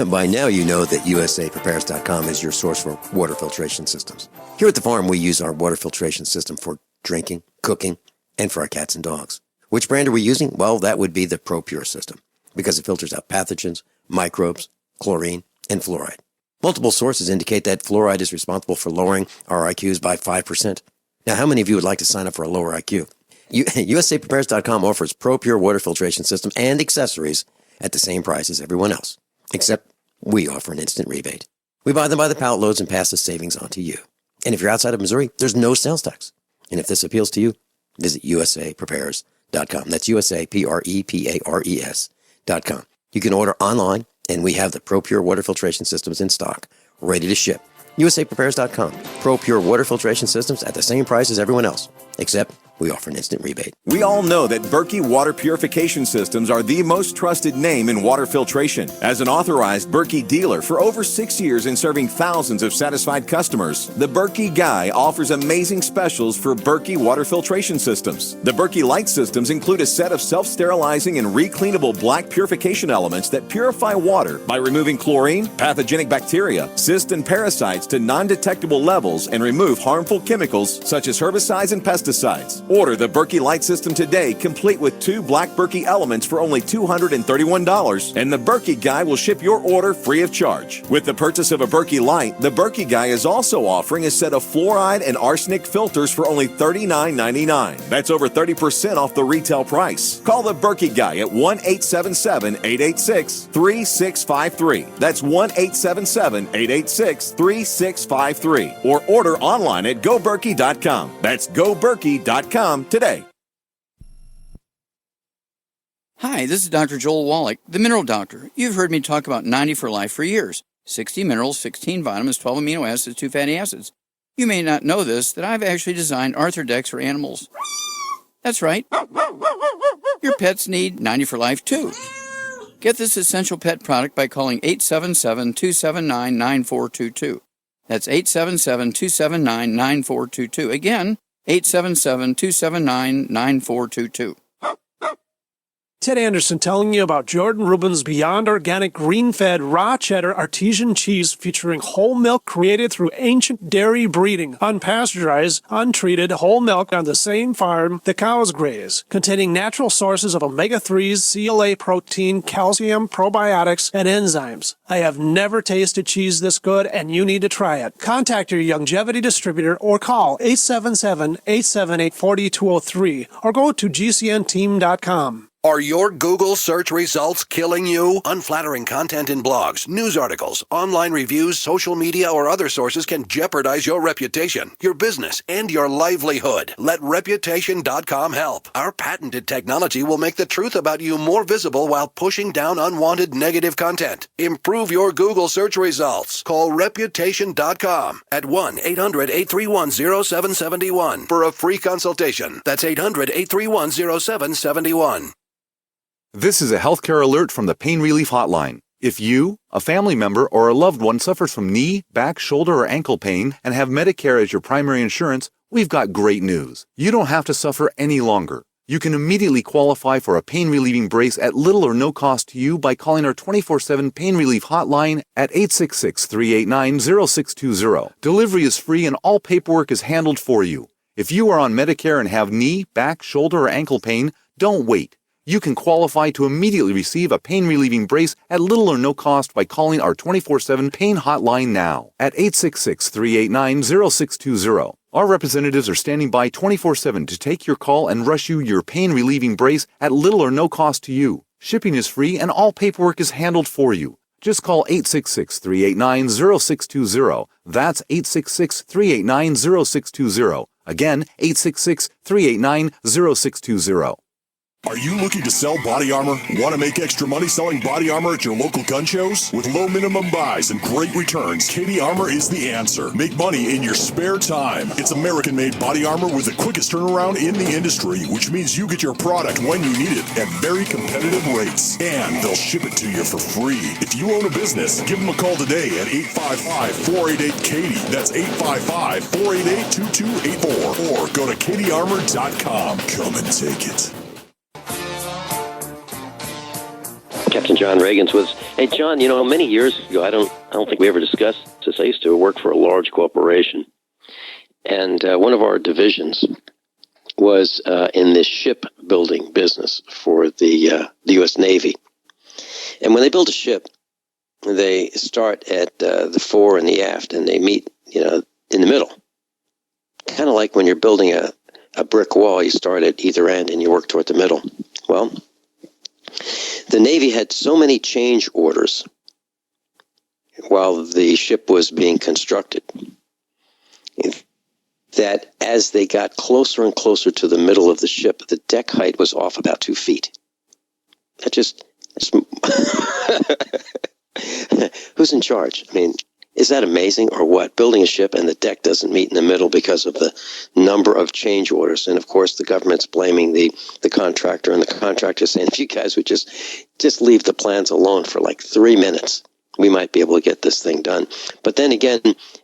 By now you know that USAPrepares.com is your source for water filtration systems. Here at the farm, we use our water filtration system for drinking, cooking, and for our cats and dogs. Which brand are we using? Well, that would be the ProPure system, because it filters out pathogens, microbes, chlorine, and fluoride. Multiple sources indicate that fluoride is responsible for lowering our IQs by 5%. Now, how many of you would like to sign up for a lower IQ? USAPrepares.com offers ProPure water filtration system and accessories at the same price as everyone else, except we offer an instant rebate. We buy them by the pallet loads and pass the savings on to you. And if you're outside of Missouri, there's no sales tax. And if this appeals to you, visit USAPrepares.com. That's USAPrepares.com. You can order online, and we have the ProPure water filtration systems in stock, ready to ship. USAPrepares.com. ProPure water filtration systems at the same price as everyone else, except we offer an instant rebate. We all know that Berkey Water Purification Systems are the most trusted name in water filtration. As an authorized Berkey dealer for over 6 years and serving thousands of satisfied customers, the Berkey Guy offers amazing specials for Berkey Water Filtration Systems. The Berkey Light Systems include a set of self-sterilizing and recleanable black purification elements that purify water by removing chlorine, pathogenic bacteria, cysts, and parasites to non-detectable levels and remove harmful chemicals such as herbicides and pesticides. Order the Berkey Light System today, complete with 2 black Berkey elements for only $231, and the Berkey Guy will ship your order free of charge. With the purchase of a Berkey Light, the Berkey Guy is also offering a set of fluoride and arsenic filters for only $39.99. That's over 30% off the retail price. Call the Berkey Guy at 1-877-886-3653. That's 1-877-886-3653. Or order online at GoBerkey.com. That's GoBerkey.com today. Hi, this is Dr. Joel Wallach, the Mineral Doctor. You've heard me talk about 90 for Life for years. 60 minerals, 16 vitamins, 12 amino acids, 2 fatty acids. You may not know this, that I've actually designed Arthrodex for animals. That's right. Your pets need 90 for Life too. Get this essential pet product by calling 877-279-9422. That's 877-279-9422. Again, 877-279-9422. Ted Anderson telling you about Jordan Rubin's Beyond Organic Green-Fed Raw Cheddar Artesian Cheese featuring whole milk created through ancient dairy breeding, unpasteurized, untreated whole milk on the same farm the cows graze, containing natural sources of omega-3s, CLA protein, calcium, probiotics, and enzymes. I have never tasted cheese this good, and you need to try it. Contact your Longevity distributor or call 877-878-4203 or go to gcnteam.com. Are your Google search results killing you? Unflattering content in blogs, news articles, online reviews, social media, or other sources can jeopardize your reputation, your business, and your livelihood. Let Reputation.com help. Our patented technology will make the truth about you more visible while pushing down unwanted negative content. Improve your Google search results. Call Reputation.com at 1-800-831-0771 for a free consultation. That's 800-831-0771. This is a healthcare alert from the Pain Relief Hotline. If you, a family member, or a loved one suffers from knee, back, shoulder, or ankle pain and have Medicare as your primary insurance, we've got great news. You don't have to suffer any longer. You can immediately qualify for a pain-relieving brace at little or no cost to you by calling our 24/7 Pain Relief Hotline at 866-389-0620. Delivery is free and all paperwork is handled for you. If you are on Medicare and have knee, back, shoulder, or ankle pain, don't wait. You can qualify to immediately receive a pain-relieving brace at little or no cost by calling our 24/7 Pain Hotline now at 866-389-0620. Our representatives are standing by 24/7 to take your call and rush you your pain-relieving brace at little or no cost to you. Shipping is free and all paperwork is handled for you. Just call 866-389-0620. That's 866-389-0620. Again, 866-389-0620. Are you looking to sell body armor? Want to make extra money selling body armor at your local gun shows? With low minimum buys and great returns, Katie Armor is the answer. Make money in your spare time. It's American-made body armor with the quickest turnaround in the industry, which means you get your product when you need it at very competitive rates. And they'll ship it to you for free. If you own a business, give them a call today at 855-488-KATIE. That's 855-488-2284. Or go to katiearmor.com. Come and take it. Captain John Regan's with us. Hey, John, many years ago, I don't think we ever discussed this. I used to work for a large corporation, and one of our divisions was in the shipbuilding business for the U.S. Navy. And when they build a ship, they start at the fore and the aft, and they meet, in the middle. Kind of like when you're building a brick wall, you start at either end and you work toward the middle. Well, the Navy had so many change orders while the ship was being constructed that as they got closer and closer to the middle of the ship, the deck height was off about 2 feet. Who's in charge? I mean, is that amazing or what? Building a ship and the deck doesn't meet in the middle because of the number of change orders. And, of course, the government's blaming the contractor, and the contractor's saying, if you guys would just leave the plans alone for like 3 minutes, we might be able to get this thing done. But then again,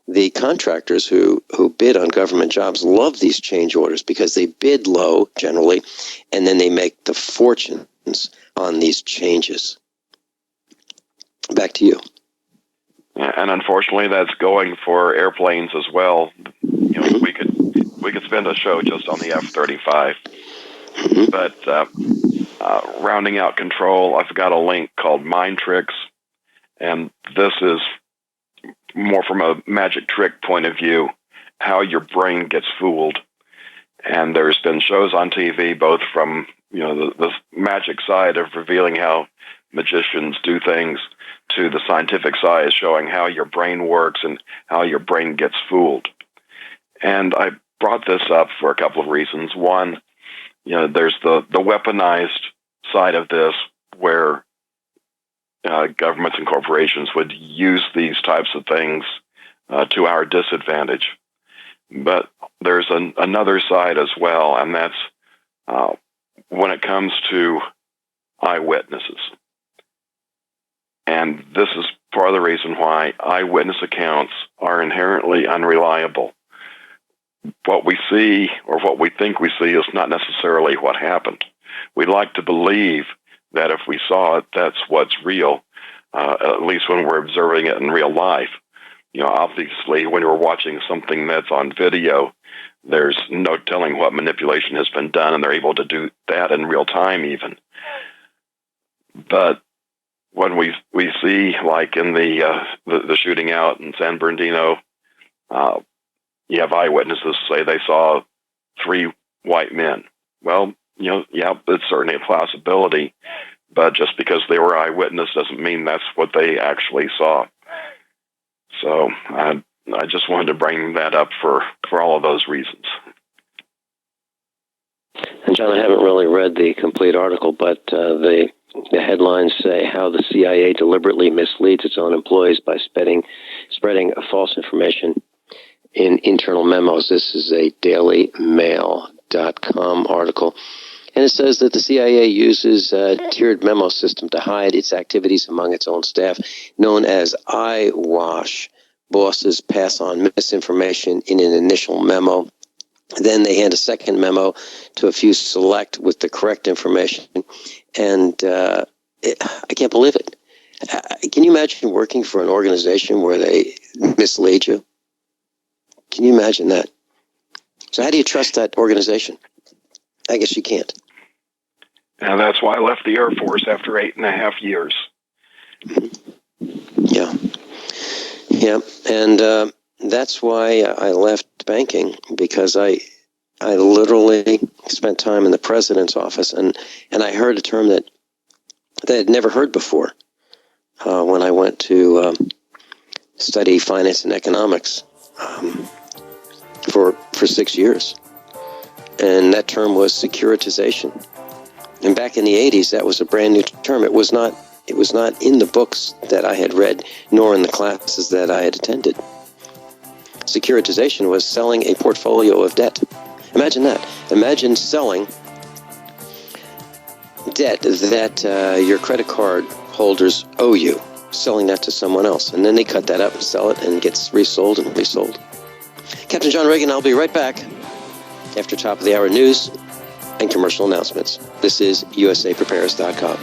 the contractors who bid on government jobs love these change orders because they bid low generally, and then they make the fortunes on these changes. Back to you. And unfortunately, that's going for airplanes as well. We could spend a show just on the F-35. But rounding out control, I've got a link called Mind Tricks, and this is more from a magic trick point of view, how your brain gets fooled. And there's been shows on TV, both from the magic side of revealing how magicians do things, to the scientific side, showing how your brain works and how your brain gets fooled. And I brought this up for a couple of reasons. One, there's the weaponized side of this, where governments and corporations would use these types of things to our disadvantage. But there's another side as well, and that's when it comes to eyewitnesses. And this is part of the reason why eyewitness accounts are inherently unreliable. What we see, or what we think we see, is not necessarily what happened. We like to believe that if we saw it, that's what's real, at least when we're observing it in real life. Obviously, when you're watching something that's on video, there's no telling what manipulation has been done, and they're able to do that in real time even. But when we see, like in the shooting out in San Bernardino, you have eyewitnesses say they saw 3 white men. Well, it's certainly a possibility, but just because they were eyewitness doesn't mean that's what they actually saw. So I just wanted to bring that up for all of those reasons. And John, I haven't really read the complete article, but the headlines say how the CIA deliberately misleads its own employees by spreading false information in internal memos. This is a dailymail.com article. And it says that the CIA uses a tiered memo system to hide its activities among its own staff, known as eyewash. Bosses pass on misinformation in an initial memo. Then they hand a second memo to a few select with the correct information. And I can't believe it. Can you imagine working for an organization where they mislead you? Can you imagine that? So how do you trust that organization? I guess you can't. And that's why I left the Air Force after 8.5 years. Yeah. And that's why I left banking, because I literally spent time in the president's office, and I heard a term that I had never heard before when I went to study finance and economics for 6 years. And that term was securitization. And back in the 80s, that was a brand new term. It was not in the books that I had read, nor in the classes that I had attended. Securitization was selling a portfolio of debt. Imagine that. Imagine selling debt that your credit card holders owe you, selling that to someone else. And then they cut that up and sell it, and it gets resold and resold. Captain John Regan, I'll be right back after top of the hour news and commercial announcements. This is USAPrepares.com.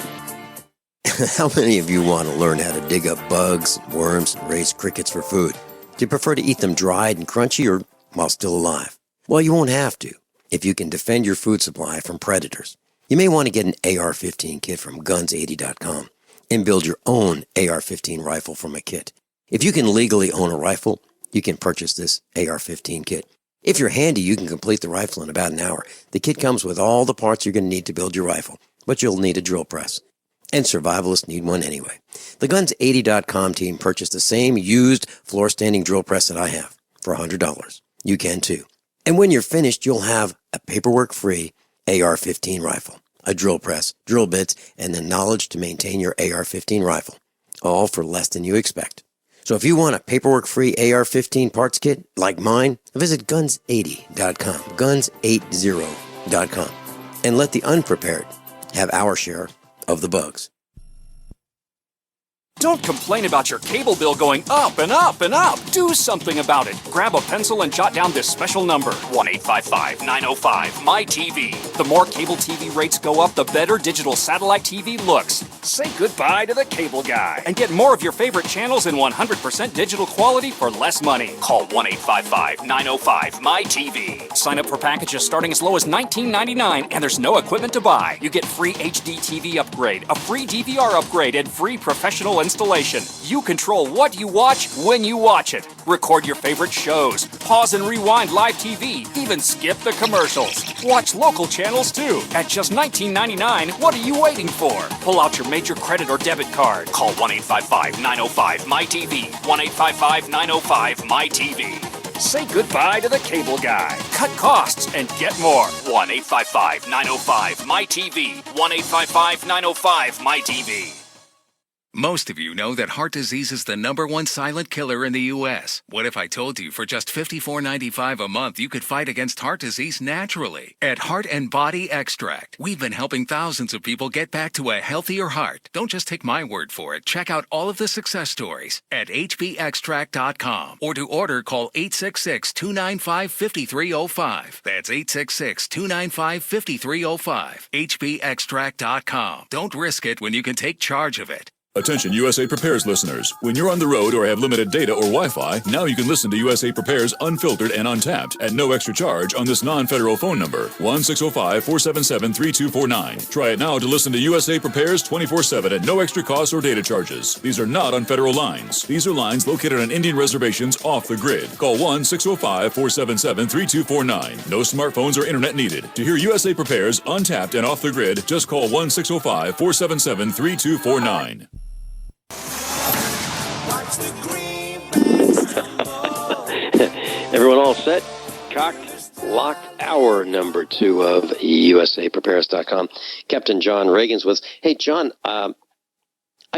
How many of you want to learn how to dig up bugs, worms, and raise crickets for food? Do you prefer to eat them dried and crunchy or while still alive? Well, you won't have to if you can defend your food supply from predators. You may want to get an AR-15 kit from guns80.com and build your own AR-15 rifle from a kit. If you can legally own a rifle, you can purchase this AR-15 kit. If you're handy, you can complete the rifle in about an hour. The kit comes with all the parts you're going to need to build your rifle, but you'll need a drill press. And survivalists need one anyway. The Guns80.com team purchased the same used floor-standing drill press that I have for $100. You can too. And when you're finished, you'll have a paperwork-free AR-15 rifle, a drill press, drill bits, and the knowledge to maintain your AR-15 rifle, all for less than you expect. So if you want a paperwork-free AR-15 parts kit like mine, visit Guns80.com, Guns80.com, and let the unprepared have our share of the bugs. Don't complain about your cable bill going up and up and up. Do something about it. Grab a pencil and jot down this special number, 1-855-905-MY-TV. The more cable TV rates go up, the better digital satellite TV looks. Say goodbye to the cable guy and get more of your favorite channels in 100% digital quality for less money. Call 1-855-905-MY-TV. Sign up for packages starting as low as $19.99, and there's no equipment to buy. You get free HD TV upgrade, a free DVR upgrade, and free professional installation. You control what you watch when you watch it. Record your favorite shows, pause and rewind live TV, even skip the commercials. Watch local channels too. At just $19.99, what are you waiting for? Pull out your major credit or debit card. Call 1-855-905-MY-TV. 1-855-905-MY-TV. Say goodbye to the cable guy. Cut costs and get more. 1-855-905-MY-TV. 1-855-905-MY-TV. Most of you know that heart disease is the #1 silent killer in the U.S. What if I told you for just $54.95 a month you could fight against heart disease naturally? At Heart and Body Extract, we've been helping thousands of people get back to a healthier heart. Don't just take my word for it. Check out all of the success stories at hbextract.com, or to order, call 866-295-5305. That's 866-295-5305. hbextract.com. Don't risk it when you can take charge of it. Attention USA Prepares listeners. When you're on the road or have limited data or Wi-Fi, now you can listen to USA Prepares unfiltered and untapped at no extra charge on this non-federal phone number, 1-605-477-3249. Try it now to listen to USA Prepares 24/7 at no extra cost or data charges. These are not on federal lines. These are lines located on Indian reservations off the grid. Call 1-605-477-3249. No smartphones or internet needed. To hear USA Prepares untapped and off the grid, just call 1-605-477-3249. Everyone all set? Cocked, locked, hour number 2 of USAPrepares.com. Captain John Regan's with us. Hey, John, I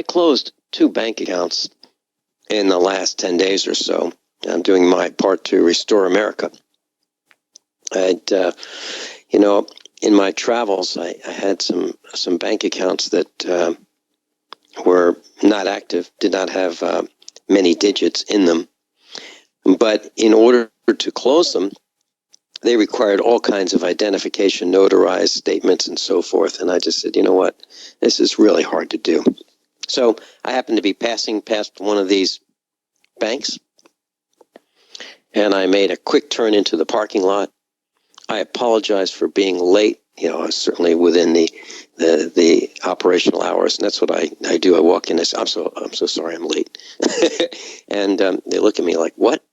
closed 2 bank accounts in the last 10 days or so. I'm doing my part to restore America. In my travels, I had some bank accounts that were not active, did not have many digits in them. But in order to close them, they required all kinds of identification, notarized statements, and so forth. And I just said, you know what? This is really hard to do. So I happened to be passing past one of these banks, and I made a quick turn into the parking lot. I apologized for being late. I was certainly within the operational hours, and that's what I do. I walk in and say, I'm so sorry I'm late. And they look at me like, what?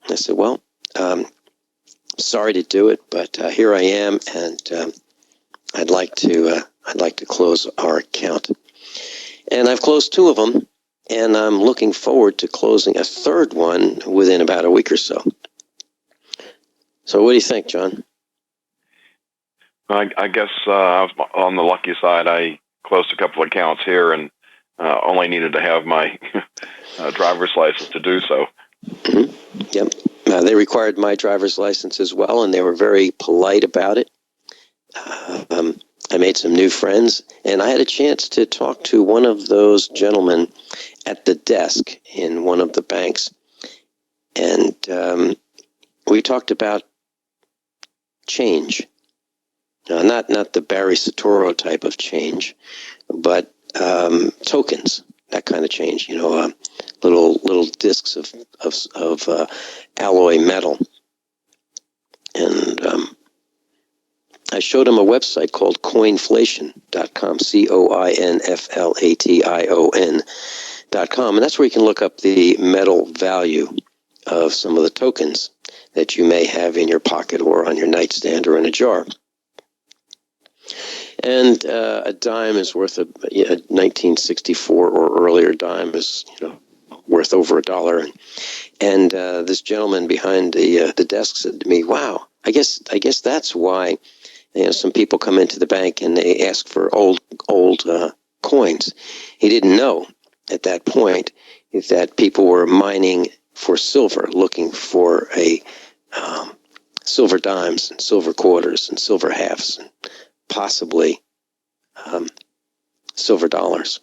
I said, well, sorry to do it, but here I am, and I'd like to close our account. And I've closed 2 of them, and I'm looking forward to closing a 3rd one within about a week or so. So what do you think, John? I guess I was on the lucky side. I closed a couple of accounts here and only needed to have my driver's license to do so. Mm-hmm. Yep. They required my driver's license as well, and they were very polite about it. I made some new friends, and I had a chance to talk to one of those gentlemen at the desk in one of the banks. And we talked about change. Not the Barry Soetoro type of change, but tokens, that kind of change. Little discs of alloy metal, and I showed him a website called coinflation.com, coinflation.com, and that's where you can look up the metal value of some of the tokens that you may have in your pocket or on your nightstand or in a jar. And a dime is worth a 1964 or earlier dime is worth over $1. And this gentleman behind the desk said to me, "Wow, I guess that's why some people come into the bank and they ask for old coins." He didn't know at that point that people were mining for silver, looking for silver dimes and silver quarters and silver halves and possibly silver dollars.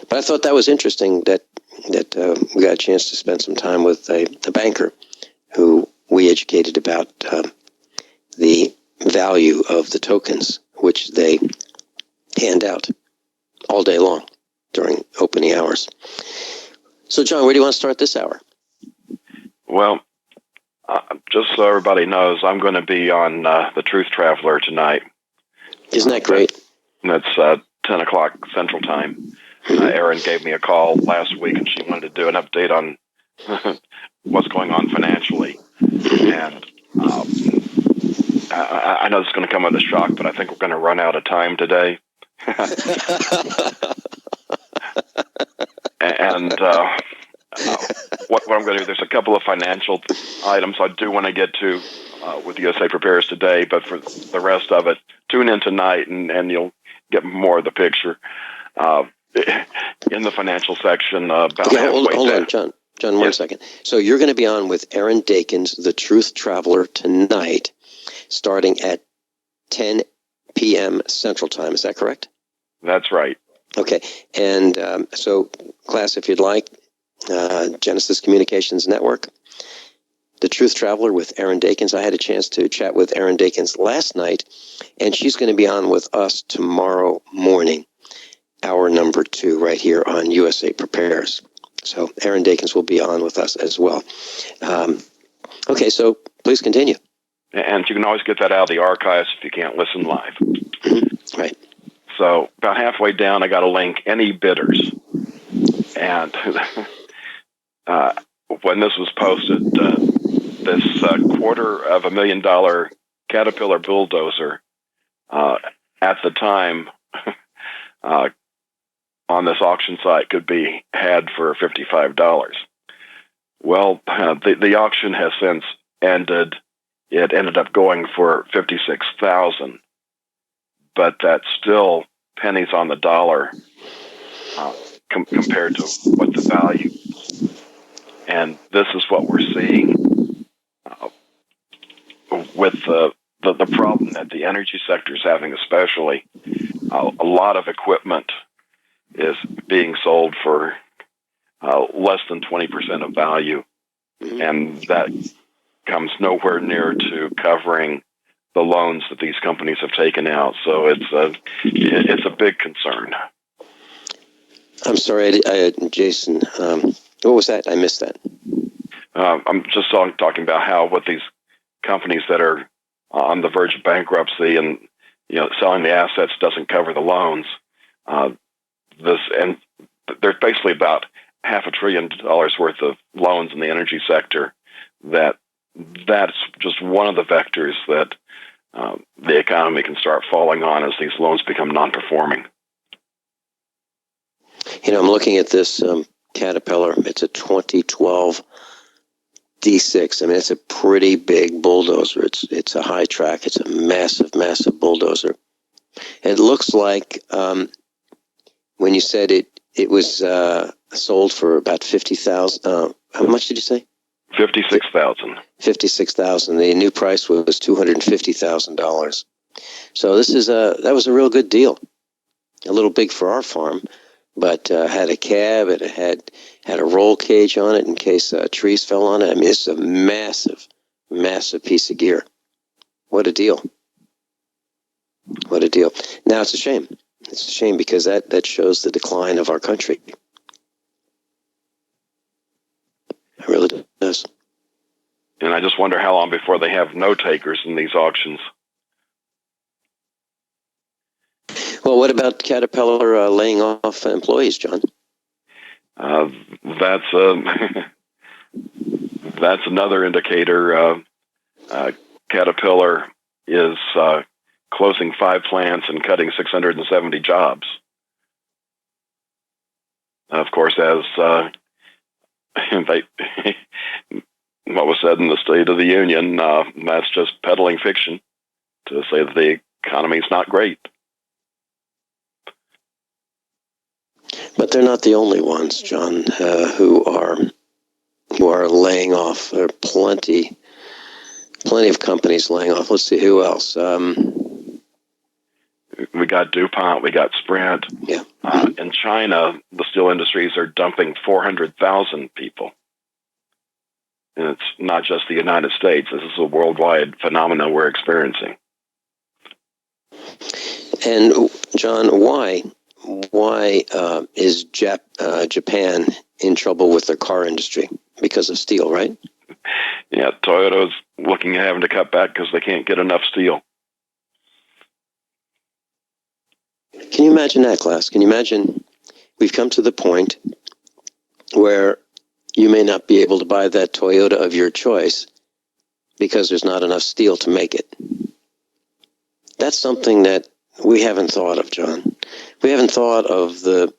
But I thought that was interesting that we got a chance to spend some time with a banker who we educated about the value of the tokens, which they hand out all day long during opening hours. So, John, where do you want to start this hour? Well, just so everybody knows, I'm going to be on The Truth Traveler tonight. Isn't that great? That's 10 o'clock Central Time. Erin gave me a call last week, and she wanted to do an update on what's going on financially. And I know this is going to come as a shock, but I think we're going to run out of time today. And what I'm going to do, there's a couple of financial items I do want to get to with USA Prepares today, but for the rest of it, tune in tonight and you'll get more of the picture. In the financial section, about hold on, John, 1 second. So you're going to be on with Erin Dakins, the Truth Traveler, tonight, starting at 10 p.m. Central Time. Is that correct? That's right. Okay. And so, class, if you'd like, Genesis Communications Network, The Truth Traveler with Erin Dakins. I had a chance to chat with Erin Dakins last night, and she's going to be on with us tomorrow morning, hour number 2, right here on USA Prepares. So Erin Dakins will be on with us as well. Okay, so please continue. And you can always get that out of the archives if you can't listen live. Right. So about halfway down, I got a link, any bidders. And when this was posted, this $250,000 Caterpillar bulldozer at the time on this auction site could be had for $55. Well, the auction has since ended. It ended up going for $56,000, but that's still pennies on the dollar compared to what the value is. And this is what we're seeing with the problem that the energy sector is having, especially. A lot of equipment is being sold for less than 20% of value, and that comes nowhere near to covering the loans that these companies have taken out. So it's a big concern. I'm sorry, Jason. What was that? I missed that. I'm just talking about how with these companies that are on the verge of bankruptcy and selling the assets doesn't cover the loans. And there's basically about $500 billion worth of loans in the energy sector. That's just one of the vectors that the economy can start falling on as these loans become non-performing. I'm looking at this Caterpillar. It's a 2012 D6. I mean, it's a pretty big bulldozer. It's a high track. It's a massive, massive bulldozer. It looks like when you said it was sold for about $50,000. How much did you say? $56,000. $56,000. The new price was $250,000. So that was a real good deal. A little big for our farm, but had a cab. It had a roll cage on it in case trees fell on it. I mean, it's a massive, massive piece of gear. What a deal. What a deal. Now, it's a shame It's a shame because that shows the decline of our country. It really does. And I just wonder how long before they have no takers in these auctions. Well, what about Caterpillar laying off employees, John? That's that's another indicator. Caterpillar is closing 5 plants and cutting 670 jobs. Of course, as what was said in the State of the Union, that's just peddling fiction to say that the economy is not great. But they're not the only ones, John, who are laying off. There are plenty of companies laying off. Let's see, who else? We got DuPont, we got Sprint. Yeah. In China, the steel industries are dumping 400,000 people. And it's not just the United States. This is a worldwide phenomenon we're experiencing. And, John, why is Japan in trouble with their car industry? Because of steel, right? Yeah, Toyota's looking at having to cut back because they can't get enough steel. Can you imagine that, class? Can you imagine we've come to the point where you may not be able to buy that Toyota of your choice because there's not enough steel to make it? That's something that we haven't thought of, John. We haven't thought of the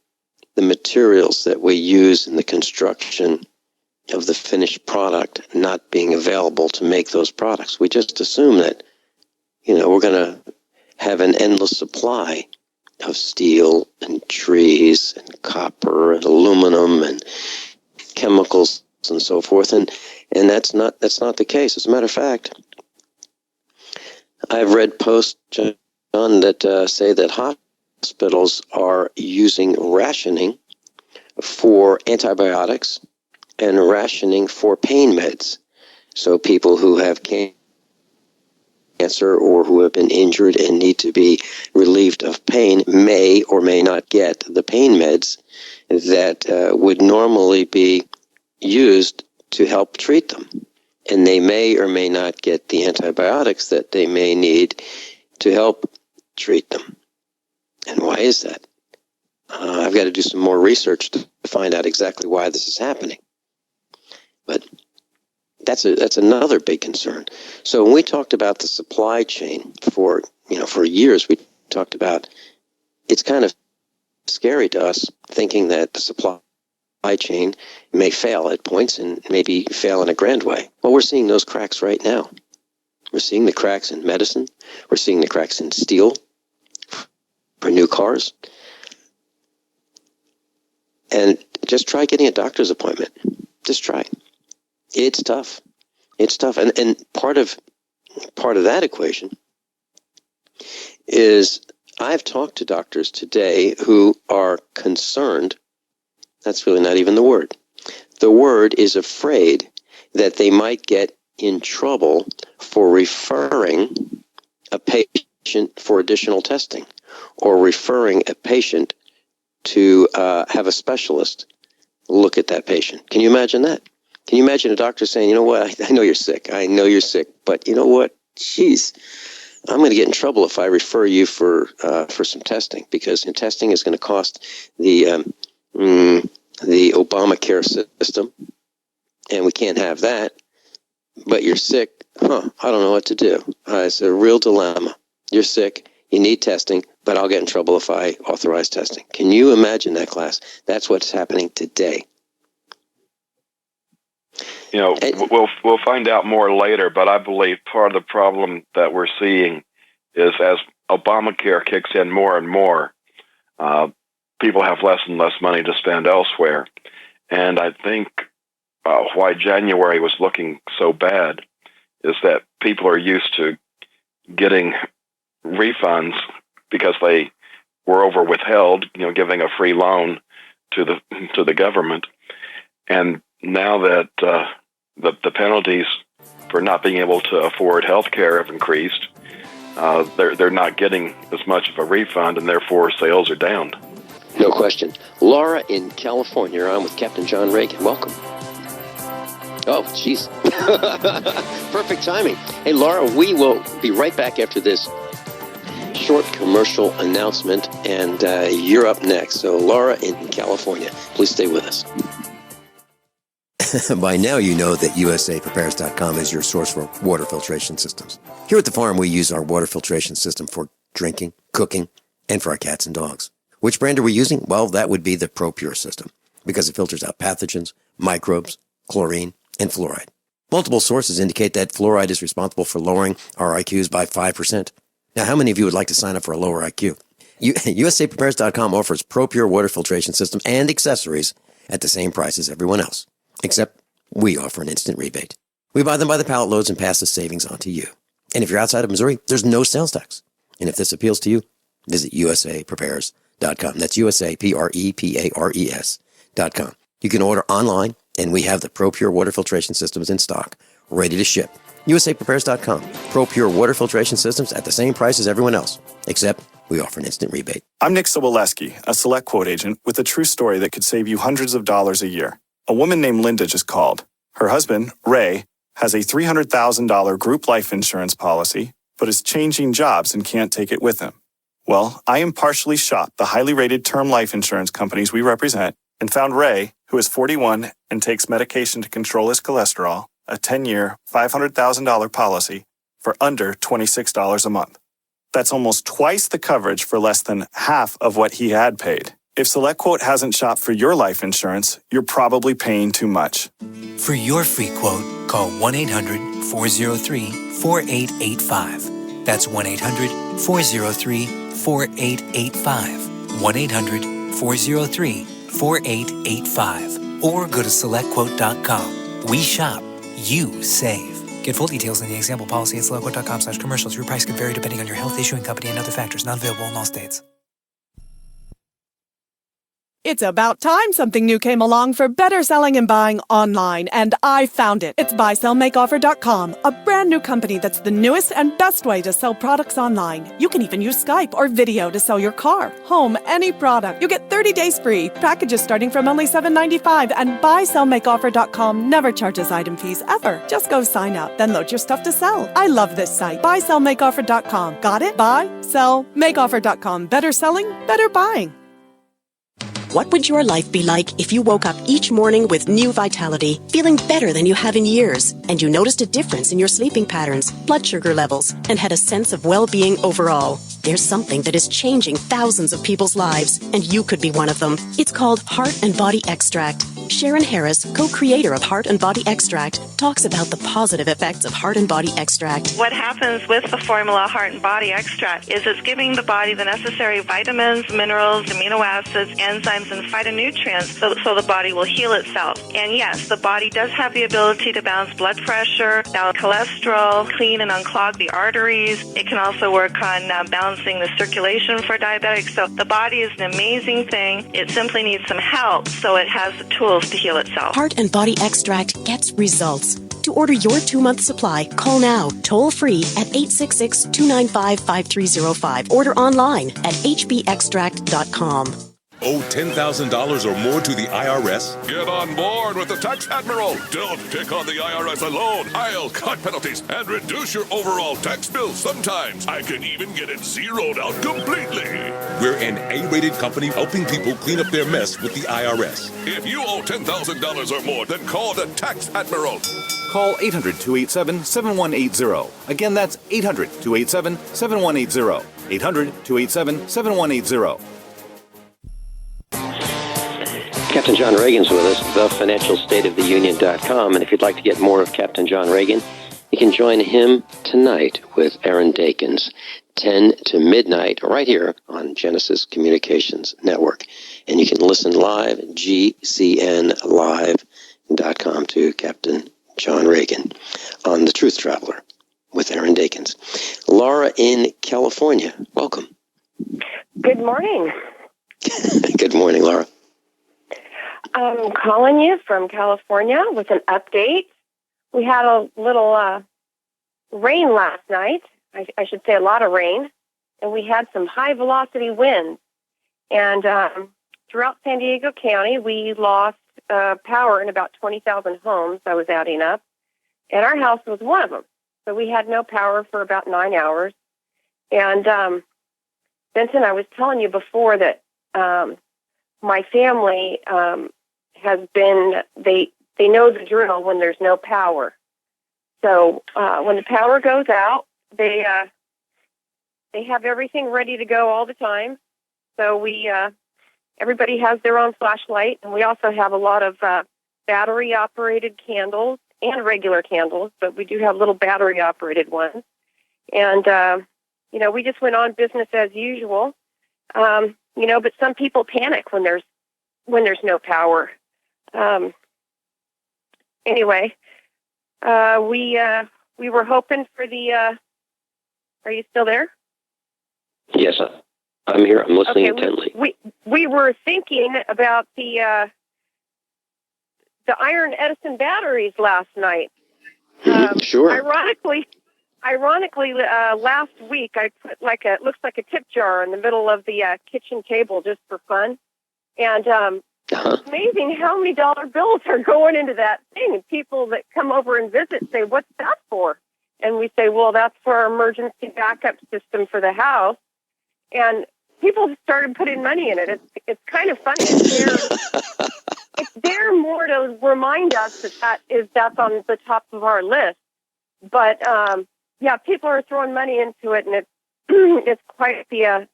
materials that we use in the construction of the finished product not being available to make those products. We just assume that, we're going to have an endless supply of steel and trees and copper and aluminum and chemicals and so forth, and that's not the case. As a matter of fact, I've read posts, John, that say that hospitals are using rationing for antibiotics and rationing for pain meds. So people who have cancer or who have been injured and need to be relieved of pain may or may not get the pain meds that would normally be used to help treat them. And they may or may not get the antibiotics that they may need to help treat them. And why is that? I've got to do some more research to find out exactly why this is happening. But that's another big concern. So when we talked about the supply chain for years, we talked about it's kind of scary to us thinking that the supply chain may fail at points and maybe fail in a grand way. Well, we're seeing those cracks right now. We're seeing the cracks in medicine. We're seeing the cracks in steel for new cars. And just try getting a doctor's appointment. Just try. It's tough. It's tough. And part of that equation is I've talked to doctors today who are concerned. That's really not even the word. The word is afraid that they might get in trouble for referring a patient for additional testing or referring a patient to have a specialist look at that patient. Can you imagine that? Can you imagine a doctor saying, you know what, I know you're sick. I know you're sick, but you know what? Jeez, I'm going to get in trouble if I refer you for some testing because testing is going to cost the Obamacare system, and we can't have that. But you're sick. I don't know what to do. It's a real dilemma. You're sick. You need testing, but I'll get in trouble if I authorize testing. Can you imagine that, class? That's what's happening today. We'll find out more later, but I believe part of the problem that we're seeing is as Obamacare kicks in more and more, people have less and less money to spend elsewhere. And I think why January was looking so bad is that people are used to getting refunds because they were over withheld, giving a free loan to the government. And now that the penalties for not being able to afford health care have increased, they're not getting as much of a refund, and therefore sales are down. No question. Laura in California, you're on with Captain John Regan. Welcome. Oh, jeez. Perfect timing. Hey, Laura, we will be right back after this short commercial announcement, and you're up next. So, Laura in California, please stay with us. By now, you know that USAPrepares.com is your source for water filtration systems. Here at the farm, we use our water filtration system for drinking, cooking, and for our cats and dogs. Which brand are we using? Well, that would be the ProPure system, because it filters out pathogens, microbes, chlorine, and fluoride. Multiple sources indicate that fluoride is responsible for lowering our IQs by 5%. Now, how many of you would like to sign up for a lower IQ? USAPrepares.com offers ProPure water filtration systems and accessories at the same price as everyone else, except we offer an instant rebate. We buy them by the pallet loads and pass the savings on to you. And if you're outside of Missouri, there's no sales tax. And if this appeals to you, visit USAPrepares.com. That's USAPrepares.com. You can order online, and we have the ProPure water filtration systems in stock, ready to ship. USAPrepares.com. ProPure water filtration systems at the same price as everyone else, except we offer an instant rebate. I'm Nick Soboleski, a select quote agent with a true story that could save you hundreds of dollars a year. A woman named Linda just called. Her husband, Ray, has a $300,000 group life insurance policy, but is changing jobs and can't take it with him. Well, I impartially shopped the highly rated term life insurance companies we represent and found Ray, who is 41 and takes medication to control his cholesterol, a 10-year, $500,000 policy for under $26 a month. That's almost twice the coverage for less than half of what he had paid. If SelectQuote hasn't shopped for your life insurance, you're probably paying too much. For your free quote, call 1-800-403-4885. That's 1-800-403-4885. 1-800-403-4885. Or go to SelectQuote.com. We shop, you save. Get full details in the example policy at SelectQuote.com/commercials. Your price could vary depending on your health, issuing company, and other factors. Not available in all states. It's about time something new came along for better selling and buying online, and I found it. It's buysellmakeoffer.com, a brand new company that's the newest and best way to sell products online. You can even use Skype or video to sell your car, home, any product. You get 30 days free, packages starting from only $7.95, and buysellmakeoffer.com never charges item fees ever. Just go sign up, then load your stuff to sell. I love this site, buysellmakeoffer.com. Got it? Buysellmakeoffer.com. Better selling, better buying. What would your life be like if you woke up each morning with new vitality, feeling better than you have in years, and you noticed a difference in your sleeping patterns, blood sugar levels, and had a sense of well-being overall? There's something that is changing thousands of people's lives, and you could be one of them. It's called Heart and Body Extract. Sharon Harris, co-creator of Heart and Body Extract, talks about the positive effects of Heart and Body Extract. What happens with the formula Heart and Body Extract is it's giving the body the necessary vitamins, minerals, amino acids, enzymes, and phytonutrients so the body will heal itself. And yes, the body does have the ability to balance blood pressure, balance cholesterol, clean and unclog the arteries. It can also work on balancing the circulation for diabetics. So the body is an amazing thing. It simply needs some help so it has the tools to heal itself. Heart and Body Extract gets results. To order your 2-month supply, call now, toll free at 866-295-5305. Order online at hbextract.com. Owe $10,000 or more to the IRS? Get on board with the Tax Admiral. Don't take on the IRS alone. I'll cut penalties and reduce your overall tax bill. Sometimes I can even get it zeroed out completely. We're an A-rated company helping people clean up their mess with the IRS. If you owe $10,000 or more, then call the Tax Admiral. Call 800-287-7180. Again, that's 800-287-7180. 800-287-7180. Captain John Regan's with us, thefinancialstateoftheunion.com. And if you'd like to get more of Captain John Regan, you can join him tonight with Aaron Dakins, 10 to midnight, right here on Genesis Communications Network. And you can listen live at gcnlive.com to Captain John Regan on The Truth Traveler with Aaron Dakins. Laura in California, welcome. Good morning. Good morning, Laura. I'm calling you from California with an update. We had a little rain last night. I should say a lot of rain, and we had some high-velocity winds. And throughout San Diego County, we lost power in about 20,000 homes, I was adding up. And our house was one of them. So we had no power for about 9 hours. And Vincent, I was telling you before that my family has been, they know the drill when there's no power. So when the power goes out, they have everything ready to go all the time. So everybody has their own flashlight, and we also have a lot of battery-operated candles and regular candles, but we do have little battery-operated ones. And, we just went on business as usual. But some people panic when there's no power. Anyway, we were hoping for the. Are you still there? Yes, I'm here. I'm listening intently. We were thinking about the iron Edison batteries last night. Sure. Ironically, last week I put it looks like a tip jar in the middle of the kitchen table just for fun, and it's amazing how many dollar bills are going into that thing. And people that come over and visit say, "What's that for?" And we say, "Well, that's for our emergency backup system for the house." And people started putting money in it. It's kind of funny. It's there more to remind us that's on the top of our list. But people are throwing money into it, and it's quite the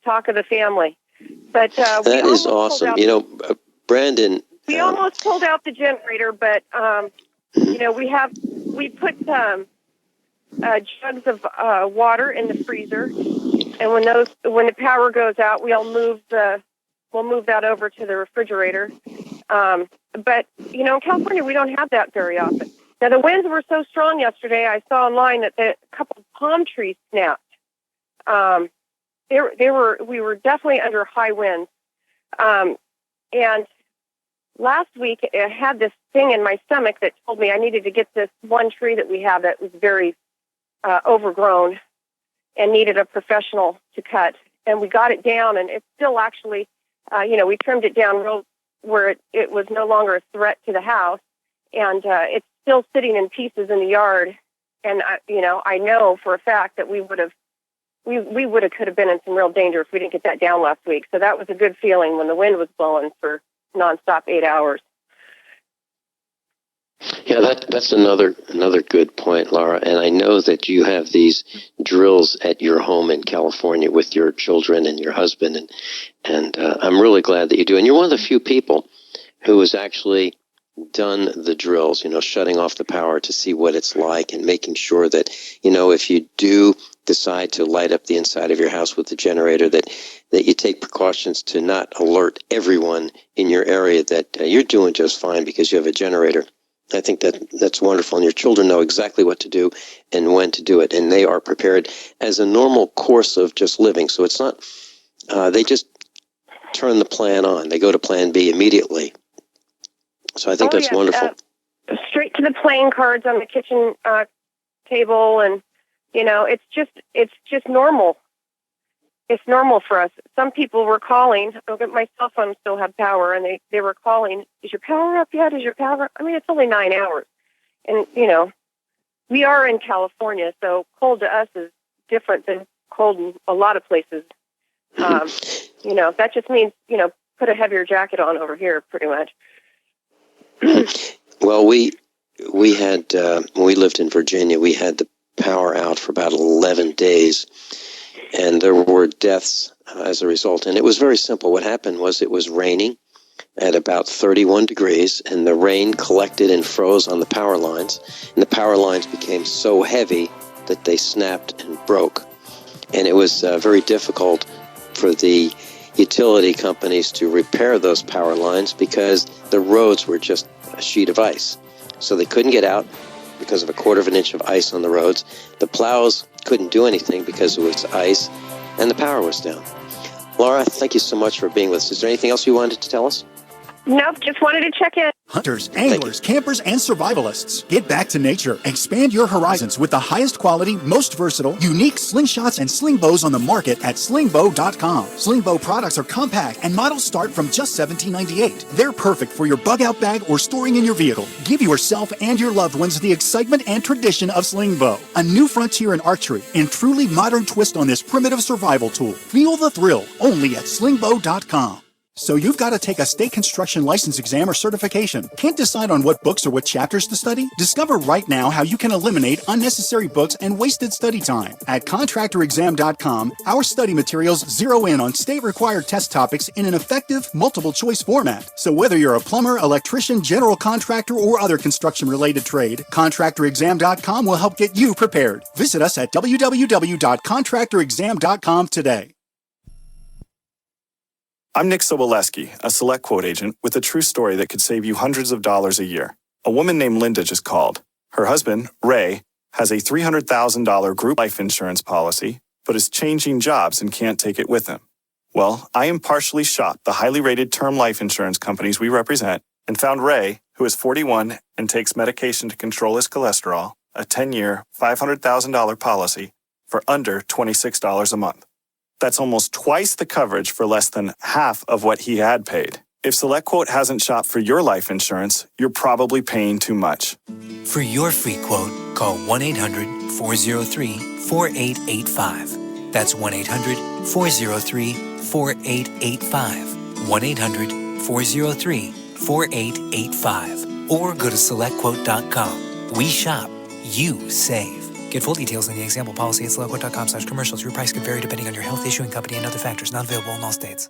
talk of the famwe. But that is awesome. Brandon. We almost pulled out the generator, but we put jugs of water in the freezer. And when the power goes out, we'll move that over to the refrigerator. But in California, we don't have that very often. Now the winds were so strong yesterday. I saw online that a couple of palm trees snapped. We were definitely under high winds. And last week, I had this thing in my stomach that told me I needed to get this one tree that we have that was very overgrown and needed a professional to cut. And we got it down, and it's still actually, we trimmed it down where it was no longer a threat to the house. And it's still sitting in pieces in the yard. And, I know for a fact that we could have been in some real danger if we didn't get that down last week. So that was a good feeling when the wind was blowing for nonstop 8 hours. Yeah, that's another good point, Laura. And I know that you have these drills at your home in California with your children and your husband, and I'm really glad that you do. And you're one of the few people who has actually done the drills, shutting off the power to see what it's like and making sure that, if you do decide to light up the inside of your house with the generator, that you take precautions to not alert everyone in your area that you're doing just fine because you have a generator. I think that's wonderful, and your children know exactly what to do and when to do it, and they are prepared as a normal course of just living. So it's not, they just turn the plan on. They go to plan B immediately. So I think that's wonderful. Straight to the playing cards on the kitchen table, and it's just normal. It's normal for us. Some people were calling. My cell phone still had power, and they were calling, "Is your power up yet? Is your power up?" I mean, it's only 9 hours. And, we are in California, so cold to us is different than cold in a lot of places. That just means, put a heavier jacket on over here, pretty much. Well, we had, when we lived in Virginia, we had the power out for about 11 days. And there were deaths as a result. And it was very simple. What happened was it was raining at about 31 degrees, and the rain collected and froze on the power lines. And the power lines became so heavy that they snapped and broke. And it was very difficult for the utility companies to repair those power lines because the roads were just a sheet of ice. So they couldn't get out because of a 1/4 inch of ice on the roads. The plows couldn't do anything because it was ice, and the power was down. Laura, thank you so much for being with us. Is there anything else you wanted to tell us? Nope, just wanted to check in. Hunters, anglers, campers, and survivalists. Get back to nature. Expand your horizons with the highest quality, most versatile, unique slingshots and sling bows on the market at slingbow.com. Sling bow products are compact and models start from just $17.98. They're perfect for your bug out bag or storing in your vehicle. Give yourself and your loved ones the excitement and tradition of sling bow. A new frontier in archery and truly modern twist on this primitive survival tool. Feel the thrill only at slingbow.com. So you've got to take a state construction license exam or certification. Can't decide on what books or what chapters to study? Discover right now how you can eliminate unnecessary books and wasted study time. At contractorexam.com, our study materials zero in on state-required test topics in an effective, multiple-choice format. So whether you're a plumber, electrician, general contractor, or other construction-related trade, contractorexam.com will help get you prepared. Visit us at www.contractorexam.com today. I'm Nick Soboleski, a select quote agent with a true story that could save you hundreds of dollars a year. A woman named Linda just called. Her husband, Ray, has a $300,000 group life insurance policy, but is changing jobs and can't take it with him. Well, I impartially shopped the highly rated term life insurance companies we represent and found Ray, who is 41 and takes medication to control his cholesterol, a 10-year, $500,000 policy for under $26 a month. That's almost twice the coverage for less than half of what he had paid. If SelectQuote hasn't shopped for your life insurance, you're probably paying too much. For your free quote, call 1-800-403-4885. That's 1-800-403-4885. 1-800-403-4885. Or go to SelectQuote.com. We shop, you save. Get full details in the example policy at SelectQuote.com/commercials. Your price could vary depending on your health, issuing company, and other factors. Not available in all states.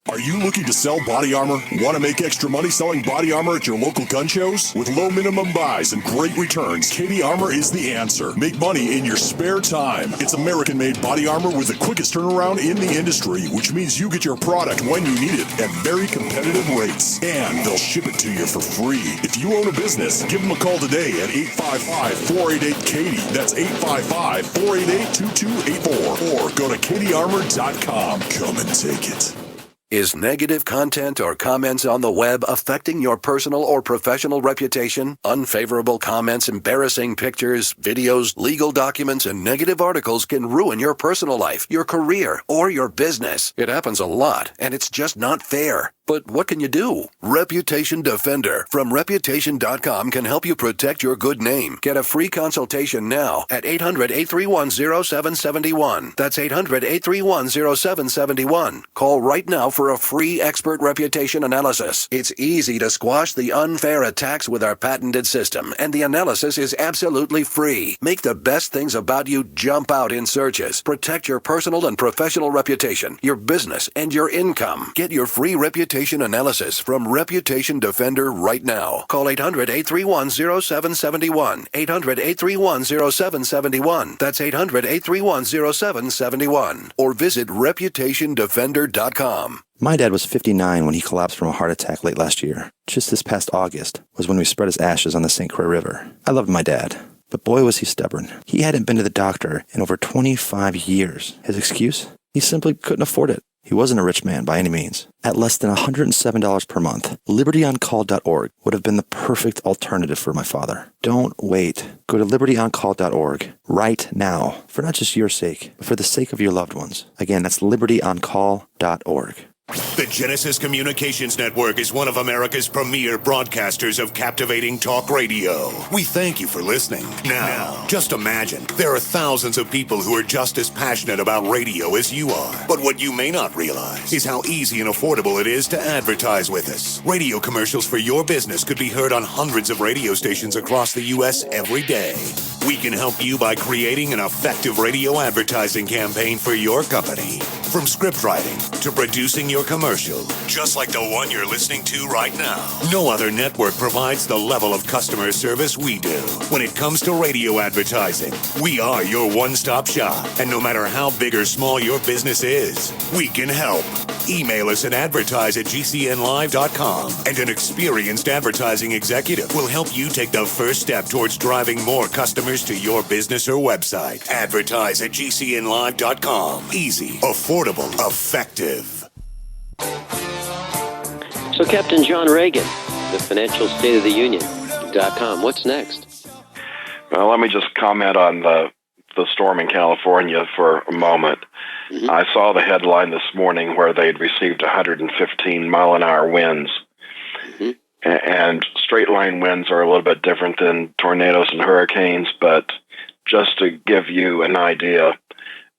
Are you looking to sell body armor? Want to make extra money selling body armor at your local gun shows? With low minimum buys and great returns, Katie Armor is the answer. Make money in your spare time. It's American-made body armor with the quickest turnaround in the industry, which means you get your product when you need it at very competitive rates. And they'll ship it to you for free. If you own a business, give them a call today at 855-488-KATIE. That's 855-488-2284. Or go to katiearmor.com. Come and take it. Is negative content or comments on the web affecting your personal or professional reputation? Unfavorable comments, embarrassing pictures, videos, legal documents, and negative articles can ruin your personal life, your career, or your business. It happens a lot, and it's just not fair. But what can you do? Reputation Defender from Reputation.com can help you protect your good name. Get a free consultation now at 800-831-0771. That's 800-831-0771. Call right now for a free expert reputation analysis. It's easy to squash the unfair attacks with our patented system, and the analysis is absolutely free. Make the best things about you jump out in searches. Protect your personal and professional reputation, your business, and your income. Get your free reputation analysis from Reputation Defender right now. Call 800-831-0771. 800-831-0771. That's 800-831-0771. Or visit ReputationDefender.com. My dad was 59 when he collapsed from a heart attack late last year. Just this past August was when we spread his ashes on the St. Croix River. I loved my dad, but boy was he stubborn. He hadn't been to the doctor in over 25 years. His excuse? He simply couldn't afford it. He wasn't a rich man by any means. At less than $107 per month, LibertyOnCall.org would have been the perfect alternative for my father. Don't wait. Go to LibertyOnCall.org right now, for not just your sake, but for the sake of your loved ones. Again, that's LibertyOnCall.org. The Genesis Communications Network is one of America's premier broadcasters of captivating talk radio. We thank you for listening. Now, just imagine, there are thousands of people who are just as passionate about radio as you are. But what you may not realize is how easy and affordable it is to advertise with us. Radio commercials for your business could be heard on hundreds of radio stations across the U.S. every day. We can help you by creating an effective radio advertising campaign for your company. From script writing to producing your commercial, just like the one you're listening to right now. No other network provides the level of customer service we do. When it comes to radio advertising, we are your one-stop shop. And no matter how big or small your business is, we can help. Email us at advertise@gcnlive.com, and an experienced advertising executive will help you take the first step towards driving more customers to your business or website. Advertise@gcnlive.com. Easy, affordable, effective. So, Captain John Regan, the financialstateoftheunion.com. What's next? Well, let me just comment on the storm in California for a moment. Mm-hmm. I saw the headline this morning where they'd received 115 mile-an-hour winds. Mm-hmm. And straight-line winds are a little bit different than tornadoes and hurricanes, but just to give you an idea,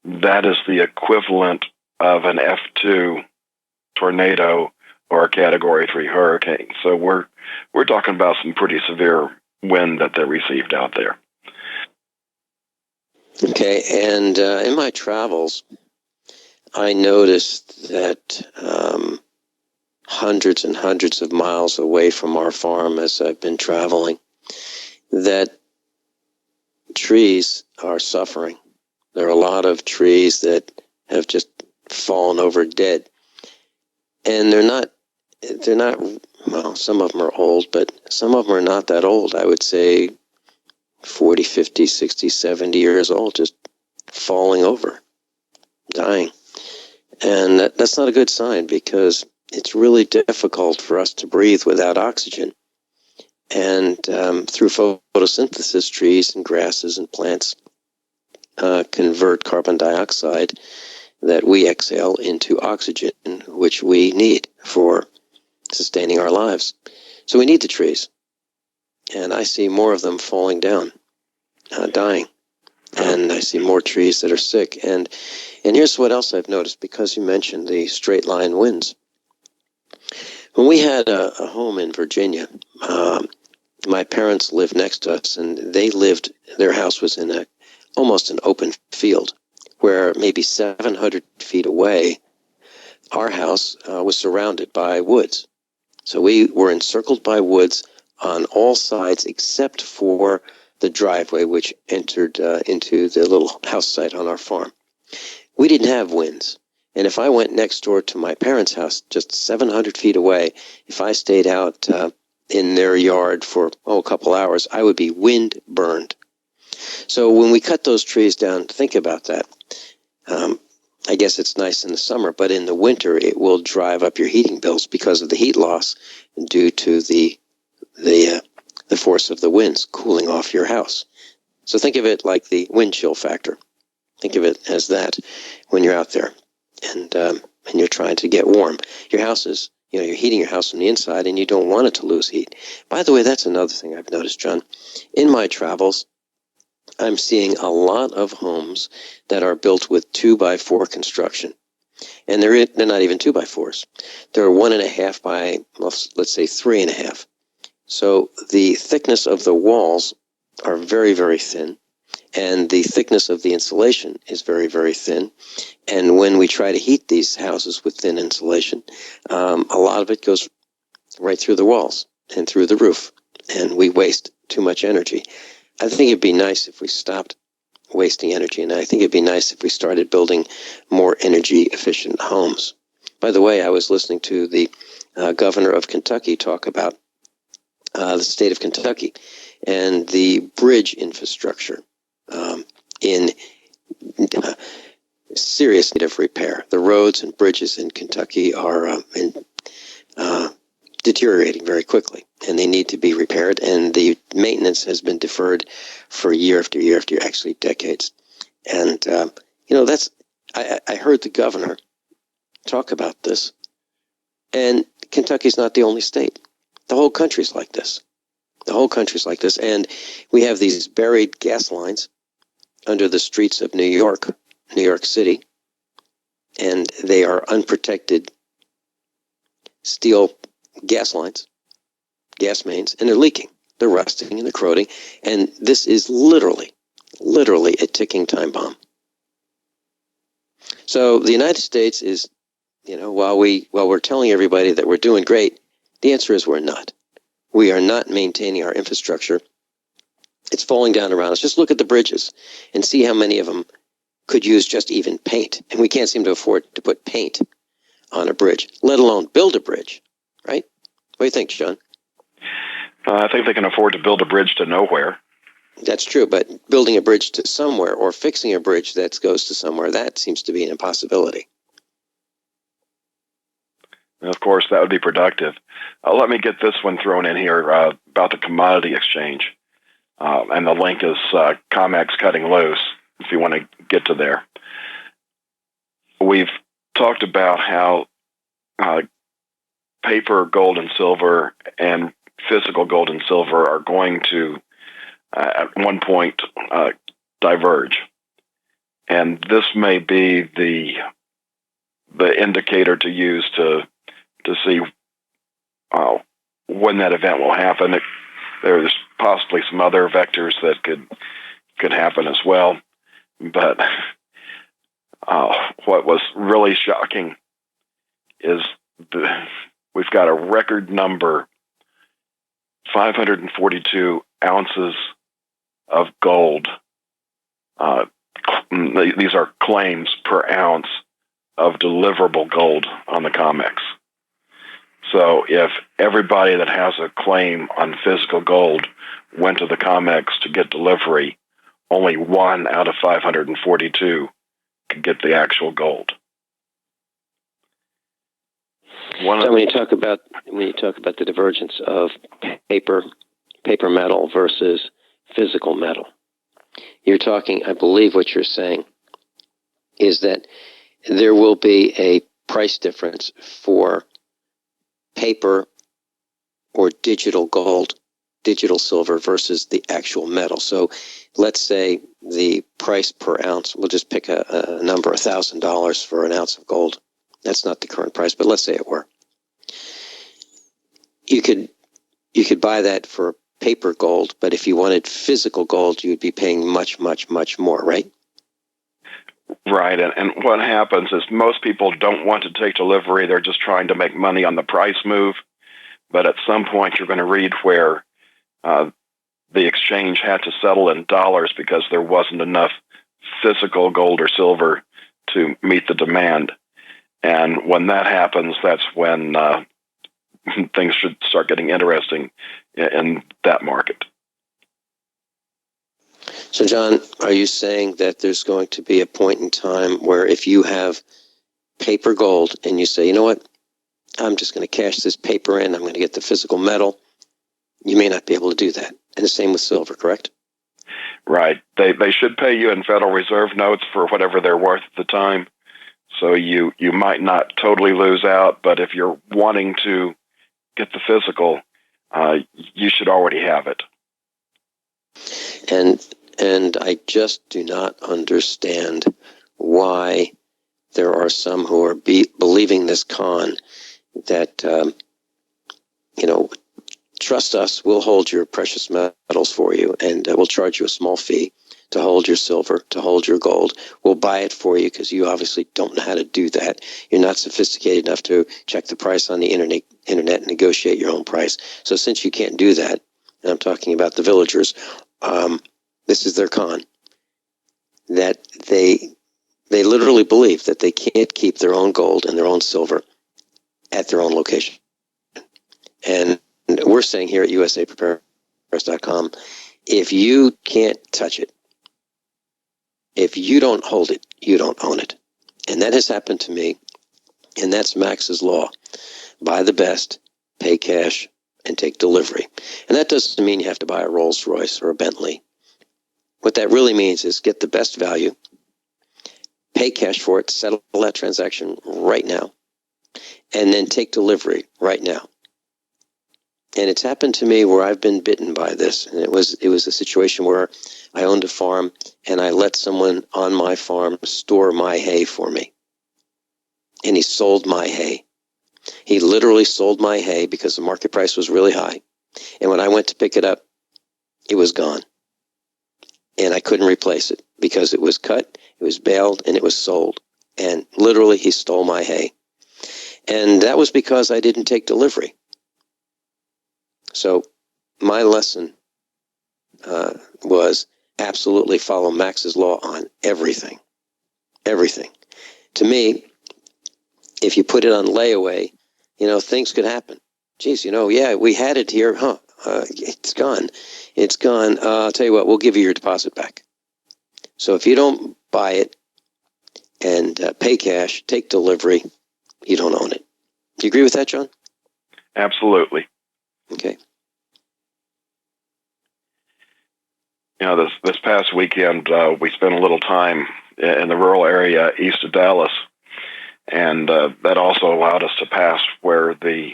that is the equivalent of an F2 tornado or a Category 3 hurricane. So we're talking about some pretty severe wind that they received out there. Okay, and in my travels, I noticed that hundreds and hundreds of miles away from our farm as I've been traveling, that trees are suffering. There are a lot of trees that have just fallen over dead. And they're not, well, some of them are old, but some of them are not that old. I would say 40, 50, 60, 70 years old, just falling over, dying. And that's not a good sign because it's really difficult for us to breathe without oxygen. And through photosynthesis, trees and grasses and plants convert carbon dioxide that we exhale into oxygen, which we need for sustaining our lives. So we need the trees. And I see more of them falling down, dying. And I see more trees that are sick. And here's what else I've noticed, because you mentioned the straight line winds. When we had a home in Virginia, my parents lived next to us, and their house was in almost an open field, where maybe 700 feet away, our house was surrounded by woods. So we were encircled by woods on all sides except for the driveway, which entered into the little house site on our farm. We didn't have winds. And if I went next door to my parents' house, just 700 feet away, if I stayed out in their yard for a couple hours, I would be wind burned. So when we cut those trees down, think about that. I guess it's nice in the summer, but in the winter it will drive up your heating bills because of the heat loss due to the force of the winds cooling off your house. So think of it like the wind chill factor. Think of it as that when you're out there and you're trying to get warm. Your house is, you're heating your house from the inside and you don't want it to lose heat. By the way, that's another thing I've noticed, John. In my travels, I'm seeing a lot of homes that are built with 2x4 construction. And they're not even 2x4s. They're 1.5 by, let's say 3.5. So the thickness of the walls are very, very thin. And the thickness of the insulation is very, very thin. And when we try to heat these houses with thin insulation, a lot of it goes right through the walls and through the roof. And we waste too much energy. I think it'd be nice if we stopped wasting energy, and I think it'd be nice if we started building more energy-efficient homes. By the way, I was listening to the governor of Kentucky talk about the state of Kentucky and the bridge infrastructure in serious need of repair. The roads and bridges in Kentucky are deteriorating very quickly, and they need to be repaired, and the maintenance has been deferred for year after year after year, actually decades. And, that's, I heard the governor talk about this, and Kentucky's not the only state. The whole country's like this. The whole country's like this, and we have these buried gas lines under the streets of New York City, and they are unprotected steel gas lines, gas mains, and they're leaking. They're rusting and they're corroding. And this is literally a ticking time bomb. So the United States is, while we're telling everybody that we're doing great, the answer is we're not. We are not maintaining our infrastructure. It's falling down around us. Just look at the bridges and see how many of them could use just even paint. And we can't seem to afford to put paint on a bridge, let alone build a bridge. Right? What do you think, John? I think they can afford to build a bridge to nowhere. That's true, but building a bridge to somewhere or fixing a bridge that goes to somewhere, that seems to be an impossibility. And of course, that would be productive. Let me get this one thrown in here about the commodity exchange. And the link is COMEX Cutting Loose, if you want to get to there. We've talked about how paper gold and silver and physical gold and silver are going to, at one point, diverge. And this may be the indicator to use to see when that event will happen. There's possibly some other vectors that could happen as well. But what was really shocking is we've got a record number, 542 ounces of gold. These are claims per ounce of deliverable gold on the COMEX. So if everybody that has a claim on physical gold went to the COMEX to get delivery, only 1 out of 542 could get the actual gold. So when you talk about the divergence of paper metal versus physical metal, you're talking, I believe what you're saying is that there will be a price difference for paper or digital gold, digital silver versus the actual metal. So let's say the price per ounce, we'll just pick a number, $1,000 for an ounce of gold. That's not the current price, but let's say it were. You could buy that for paper gold, but if you wanted physical gold, you would be paying much, much, much more, right? Right, and what happens is most people don't want to take delivery. They're just trying to make money on the price move. But at some point, you're going to read where the exchange had to settle in dollars because there wasn't enough physical gold or silver to meet the demand. And when that happens, that's when things should start getting interesting in that market. So, John, are you saying that there's going to be a point in time where if you have paper gold and you say, you know what, I'm just going to cash this paper in, I'm going to get the physical metal, you may not be able to do that? And the same with silver, correct? Right. They should pay you in Federal Reserve notes for whatever they're worth at the time. So you might not totally lose out, but if you're wanting to get the physical, you should already have it. And I just do not understand why there are some who are believing this con that, trust us, we'll hold your precious metals for you, and we'll charge you a small fee to hold your silver, to hold your gold. We'll buy it for you because you obviously don't know how to do that. You're not sophisticated enough to check the price on the internet and negotiate your own price. So since you can't do that, and I'm talking about the villagers, this is their con, that they literally believe that they can't keep their own gold and their own silver at their own location. And we're saying here at USAPreparedness.com, if you can't touch it, if you don't hold it, you don't own it. And that has happened to me, and that's Max's law. Buy the best, pay cash, and take delivery. And that doesn't mean you have to buy a Rolls Royce or a Bentley. What that really means is get the best value, pay cash for it, settle that transaction right now, and then take delivery right now. And it's happened to me where I've been bitten by this. And it was a situation where I owned a farm and I let someone on my farm store my hay for me. And he sold my hay. He literally sold my hay because the market price was really high. And when I went to pick it up, it was gone. And I couldn't replace it because it was cut, it was baled, and it was sold. And literally he stole my hay. And that was because I didn't take delivery. So my lesson was absolutely follow Max's law on everything. Everything. To me, if you put it on layaway, things could happen. Geez, yeah, we had it here. It's gone. It's gone. I'll tell you what, we'll give you your deposit back. So if you don't buy it and pay cash, take delivery, you don't own it. Do you agree with that, John? Absolutely. Okay. You know, this past weekend, we spent a little time in the rural area east of Dallas, and that also allowed us to pass where the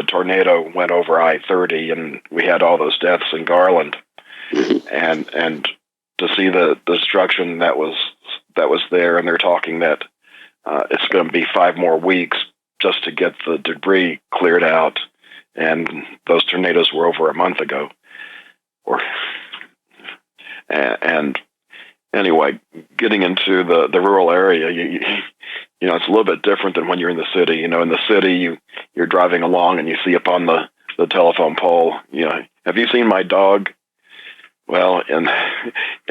tornado went over I-30, and we had all those deaths in Garland, and to see the destruction that was there, and they're talking that it's going to be 5 more weeks just to get the debris cleared out, and those tornadoes were over a month ago. And anyway, getting into the rural area, you know, it's a little bit different than when you're in the city. You know, in the city, you're driving along and you see up on the telephone pole, you know, have you seen my dog? Well, in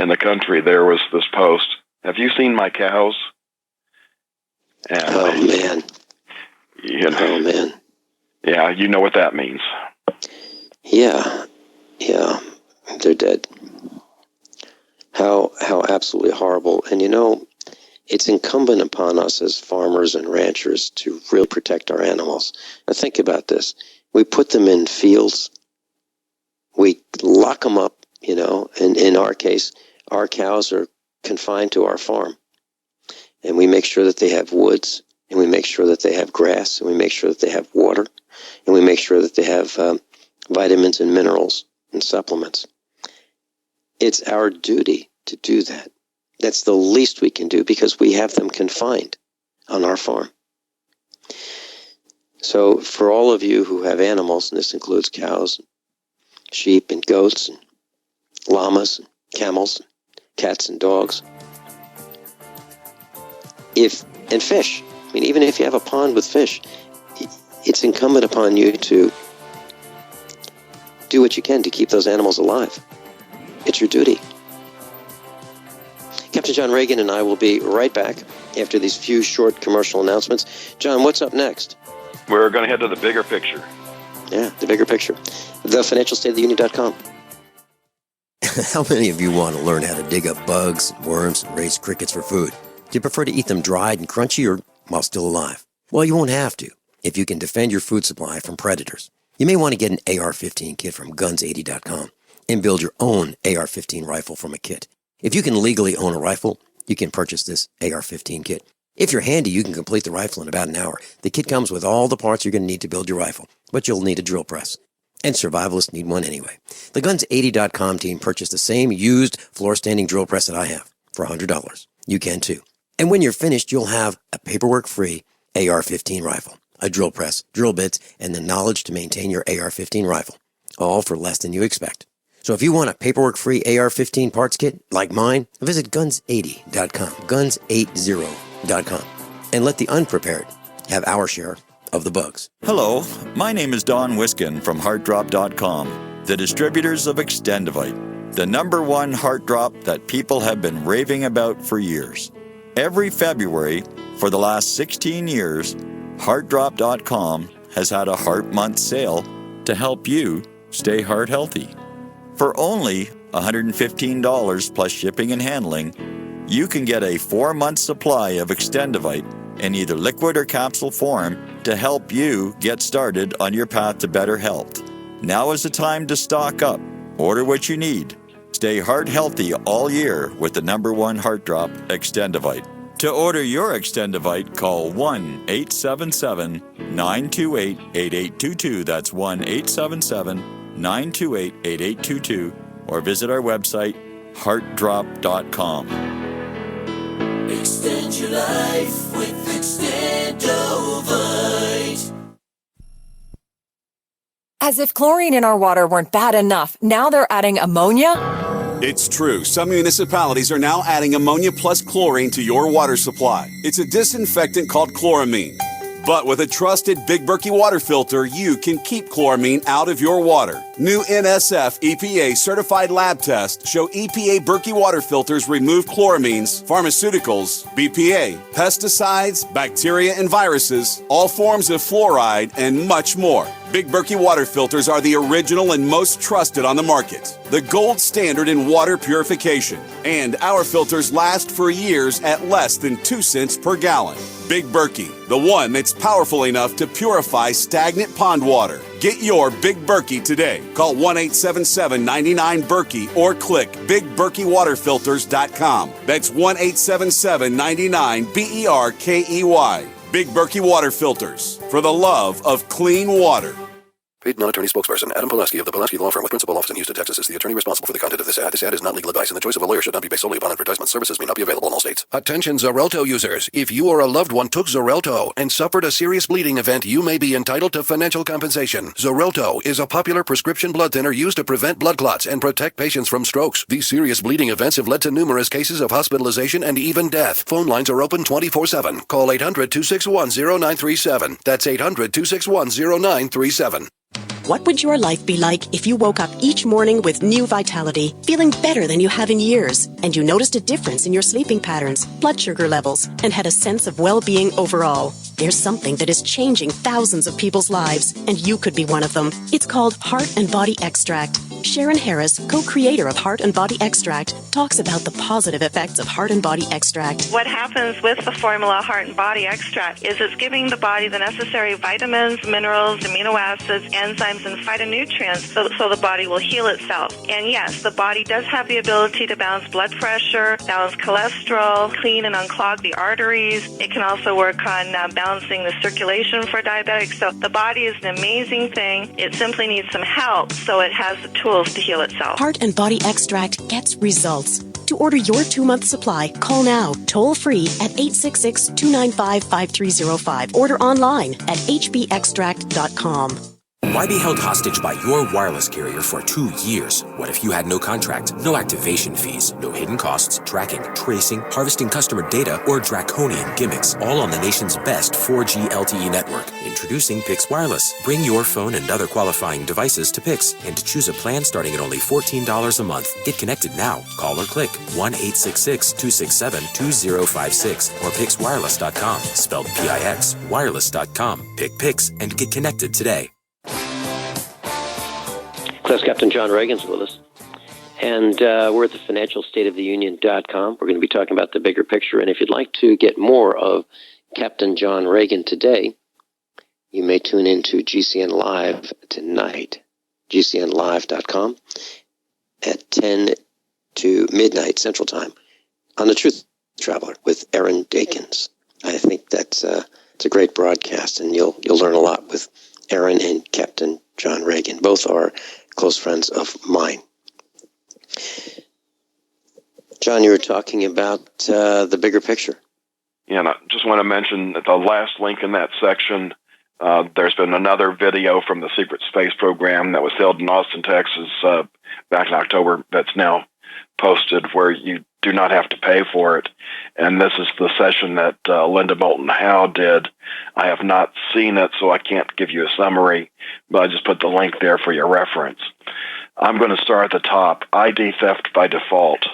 the country, there was this post, have you seen my cows? And, oh, man. You know, oh, man. Yeah, you know what that means. Yeah, they're dead. How absolutely horrible. And you know, it's incumbent upon us as farmers and ranchers to really protect our animals. Now think about this. We put them in fields. We lock them up, you know, and in our case, our cows are confined to our farm. And we make sure that they have woods, and we make sure that they have grass, and we make sure that they have water, and we make sure that they have vitamins and minerals and supplements. It's our duty to do that. That's the least we can do because we have them confined on our farm. So for all of you who have animals, and this includes cows, sheep and goats, and llamas, and camels, and cats and dogs, and fish. I mean, even if you have a pond with fish, it's incumbent upon you to do what you can to keep those animals alive. It's your duty. Captain John Regan and I will be right back after these few short commercial announcements. John, what's up next? We're going to head to the bigger picture. Yeah, the bigger picture. TheFinancialStateOfTheUnion.com. How many of you want to learn how to dig up bugs, worms, and raise crickets for food? Do you prefer to eat them dried and crunchy or while still alive? Well, you won't have to if you can defend your food supply from predators. You may want to get an AR-15 kit from guns80.com and build your own AR-15 rifle from a kit. If you can legally own a rifle, you can purchase this AR-15 kit. If you're handy, you can complete the rifle in about an hour. The kit comes with all the parts you're going to need to build your rifle, but you'll need a drill press. And survivalists need one anyway. The Guns80.com team purchased the same used floor-standing drill press that I have for $100. You can too. And when you're finished, you'll have a paperwork-free AR-15 rifle, a drill press, drill bits, and the knowledge to maintain your AR-15 rifle, all for less than you expect. So if you want a paperwork-free AR-15 parts kit like mine, visit Guns80.com, Guns80.com, and let the unprepared have our share of the bugs. Hello, my name is Don Wiskin from HeartDrop.com, the distributors of Extendivite, the #1 heart drop that people have been raving about for years. Every February, for the last 16 years, HeartDrop.com has had a Heart Month sale to help you stay heart healthy. For only $115 plus shipping and handling, you can get a 4-month supply of Extendivite in either liquid or capsule form to help you get started on your path to better health. Now is the time to stock up. Order what you need. Stay heart healthy all year with the #1 heart drop, Extendivite. To order your Extendivite, call 1-877-928-8822. That's 1-877-928-8822. Or visit our website, heartdrop.com. Extend your life with Extendovite. As if chlorine in our water weren't bad enough, now they're adding ammonia? It's true. Some municipalities are now adding ammonia plus chlorine to your water supply. It's a disinfectant called chloramine. But with a trusted Big Berkey water filter, you can keep chloramine out of your water. New NSF EPA certified lab tests show EPA Berkey water filters remove chloramines, pharmaceuticals, BPA, pesticides, bacteria and viruses, all forms of fluoride, and much more. Big Berkey water filters are the original and most trusted on the market. The gold standard in water purification. And our filters last for years at less than 2 cents per gallon. Big Berkey, the one that's powerful enough to purify stagnant pond water. Get your Big Berkey today. Call 1-877-99-BERKEY or click BigBerkeyWaterFilters.com. That's 1-877-99-BERKEY. Big Berkey Water Filters, for the love of clean water. Paid non-attorney spokesperson Adam Pulaski of the Pulaski Law Firm with principal office in Houston, Texas is the attorney responsible for the content of this ad. This ad is not legal advice, and the choice of a lawyer should not be based solely upon advertisement. Services may not be available in all states. Attention Xarelto users. If you or a loved one took Xarelto and suffered a serious bleeding event, you may be entitled to financial compensation. Xarelto is a popular prescription blood thinner used to prevent blood clots and protect patients from strokes. These serious bleeding events have led to numerous cases of hospitalization and even death. Phone lines are open 24/7. Call 800-261-0937. That's 800-261-0937. What would your life be like if you woke up each morning with new vitality, feeling better than you have in years, and you noticed a difference in your sleeping patterns, blood sugar levels, and had a sense of well-being overall? There's something that is changing thousands of people's lives, and you could be one of them. It's called Heart and Body Extract. Sharon Harris, co-creator of Heart and Body Extract, talks about the positive effects of Heart and Body Extract. What happens with the formula Heart and Body Extract is it's giving the body the necessary vitamins, minerals, amino acids, enzymes, and phytonutrients so the body will heal itself. And yes, the body does have the ability to balance blood pressure, balance cholesterol, clean and unclog the arteries. It can also work on balancing the circulation for diabetics. So the body is an amazing thing. It simply needs some help so it has the tools to heal itself. Heart and Body Extract gets results. To order your 2-month supply, call now, toll free at 866-295-5305. Order online at hbextract.com. Why be held hostage by your wireless carrier for 2 years? What if you had no contract, no activation fees, no hidden costs, tracking, tracing, harvesting customer data, or draconian gimmicks, all on the nation's best 4G LTE network? Introducing Pix Wireless. Bring your phone and other qualifying devices to Pix and choose a plan starting at only $14 a month. Get connected now. Call or click 1-866-267-2056 or pixwireless.com, spelled P-I-X, wireless.com. Pick Pix and get connected today. Class Captain John Regan's with us. And we're at the financialstateoftheunion.com. We're going to be talking about the bigger picture. And if you'd like to get more of Captain John Regan today, you may tune into GCN Live tonight, gcnlive.com, at 10 to midnight Central Time on The Truth Traveler with Aaron Dakins. I think it's a great broadcast, and you'll learn a lot with Aaron and Captain John Regan. Both are close friends of mine. John, you were talking about the bigger picture. Yeah, and I just want to mention that the last link in that section, there's been another video from the Secret Space Program that was held in Austin, Texas, back in October, that's now posted, where you do not have to pay for it. And this is the session that Linda Moulton Howe did. I have not seen it, so I can't give you a summary, but I just put the link there for your reference. I'm going to start at the top, ID theft by default.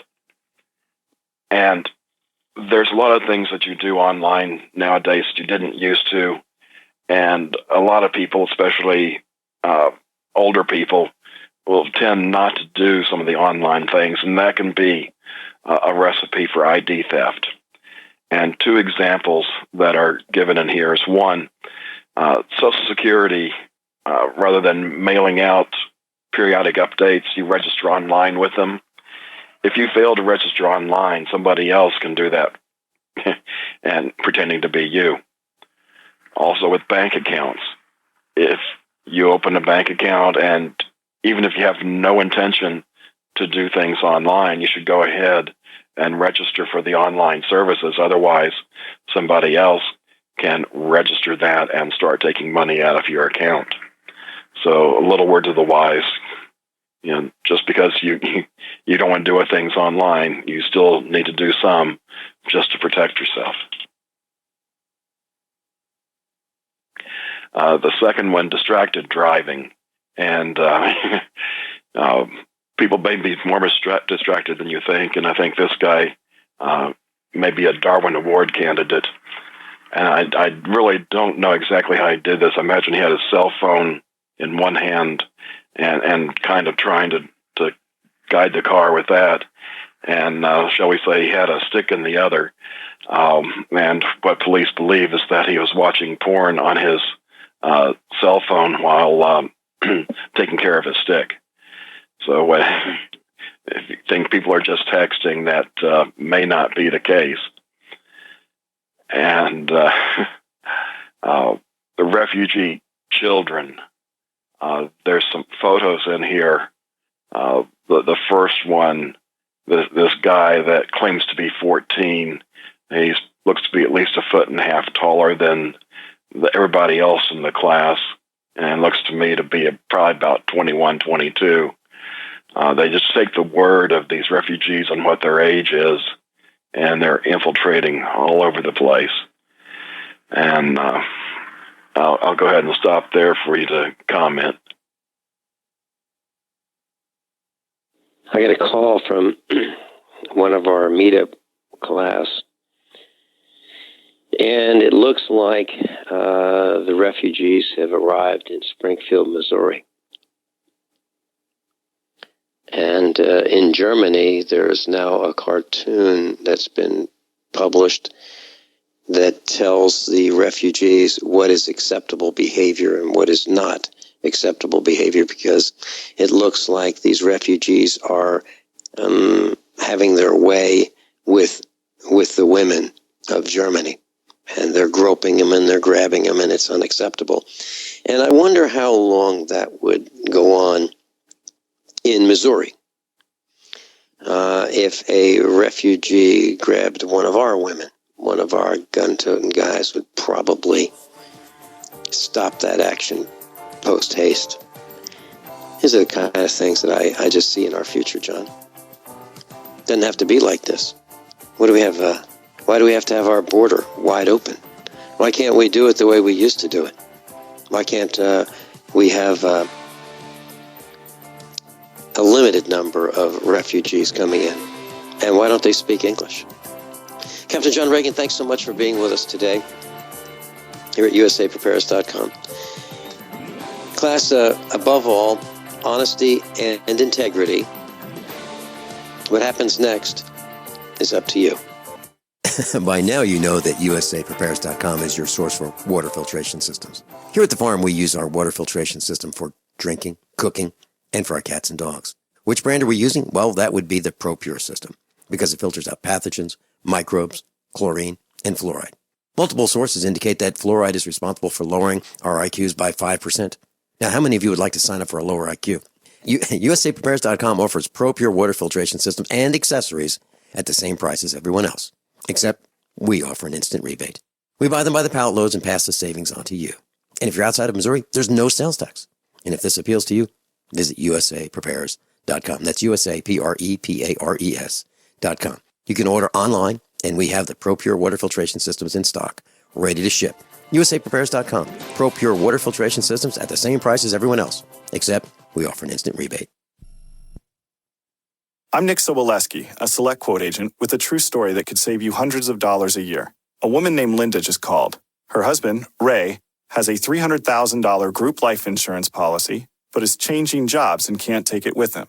And there's a lot of things that you do online nowadays that you didn't used to. And a lot of people, especially older people, will tend not to do some of the online things, and that can be a recipe for ID theft. And two examples that are given in here is one, Social Security, rather than mailing out periodic updates, you register online with them. If you fail to register online, somebody else can do that and pretending to be you. Also with bank accounts, if you open a bank account and even if you have no intention to do things online, you should go ahead and register for the online services. Otherwise, somebody else can register that and start taking money out of your account. So a little word to the wise. You know, just because you don't want to do things online, you still need to do some just to protect yourself. The second one, distracted driving. And people may be more distracted than you think, and I think this guy may be a Darwin Award candidate. And I really don't know exactly how he did this. I imagine he had his cell phone in one hand and kind of trying to guide the car with that. And shall we say he had a stick in the other. And what police believe is that he was watching porn on his cell phone while taking care of his stick. So if you think people are just texting, that may not be the case. And the refugee children, there's some photos in here. The first one, this guy that claims to be 14, he looks to be at least 1.5 feet taller than everybody else in the class, and looks to me to be probably about 21, 22. They just take the word of these refugees on what their age is, and they're infiltrating all over the place. And I'll go ahead and stop there for you to comment. I got a call from one of our meetup class, and it looks like the refugees have arrived in Springfield, Missouri. And in Germany, there's now a cartoon that's been published that tells the refugees what is acceptable behavior and what is not acceptable behavior, because it looks like these refugees are having their way with the women of Germany, and they're groping them and they're grabbing them, and it's unacceptable. And I wonder how long that would go on in Missouri. If a refugee grabbed one of our women, one of our gun-toting guys would probably stop that action post-haste. These are the kind of things that I just see in our future, John. Doesn't have to be like this. What do we have? Why do we have to have our border wide open? Why can't we do it the way we used to do it? Why can't we have a limited number of refugees coming in? And why don't they speak English? Captain John Regan, thanks so much for being with us today here at usaprepares.com. Class, above all, honesty and integrity. What happens next is up to you. By now you know that usaprepares.com is your source for water filtration systems. Here at the farm, we use our water filtration system for drinking, cooking, and for our cats and dogs. Which brand are we using? Well, that would be the ProPure system, because it filters out pathogens, microbes, chlorine, and fluoride. Multiple sources indicate that fluoride is responsible for lowering our IQs by 5%. Now, how many of you would like to sign up for a lower IQ? usaprepares.com offers ProPure water filtration system and accessories at the same price as everyone else, except we offer an instant rebate. We buy them by the pallet loads and pass the savings on to you. And if you're outside of Missouri, there's no sales tax. And if this appeals to you, visit usaprepares.com. That's usaprepares.com. You can order online, and we have the ProPure water filtration systems in stock, ready to ship. usaprepares.com. ProPure water filtration systems at the same price as everyone else, except we offer an instant rebate. I'm Nick Soboleski, a select quote agent with a true story that could save you hundreds of dollars a year. A woman named Linda just called. Her husband, Ray, has a $300,000 group life insurance policy, but is changing jobs and can't take it with him.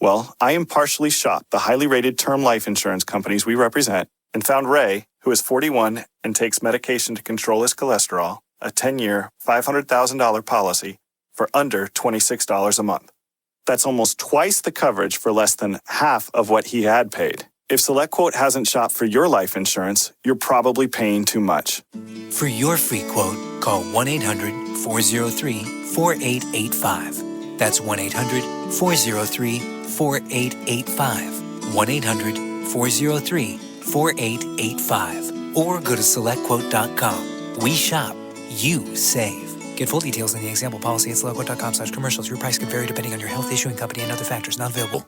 Well, I impartially shopped the highly rated term life insurance companies we represent and found Ray, who is 41 and takes medication to control his cholesterol, a 10-year, $500,000 policy for under $26 a month. That's almost twice the coverage for less than half of what he had paid. If SelectQuote hasn't shopped for your life insurance, you're probably paying too much. For your free quote, call 1-800-403-4885. That's 1-800-403-4885. 1-800-403-4885. Or go to SelectQuote.com. We shop, you save. Get full details in the example policy at SelectQuote.com/commercials. Your price could vary depending on your health, issuing company, and other factors. Not available.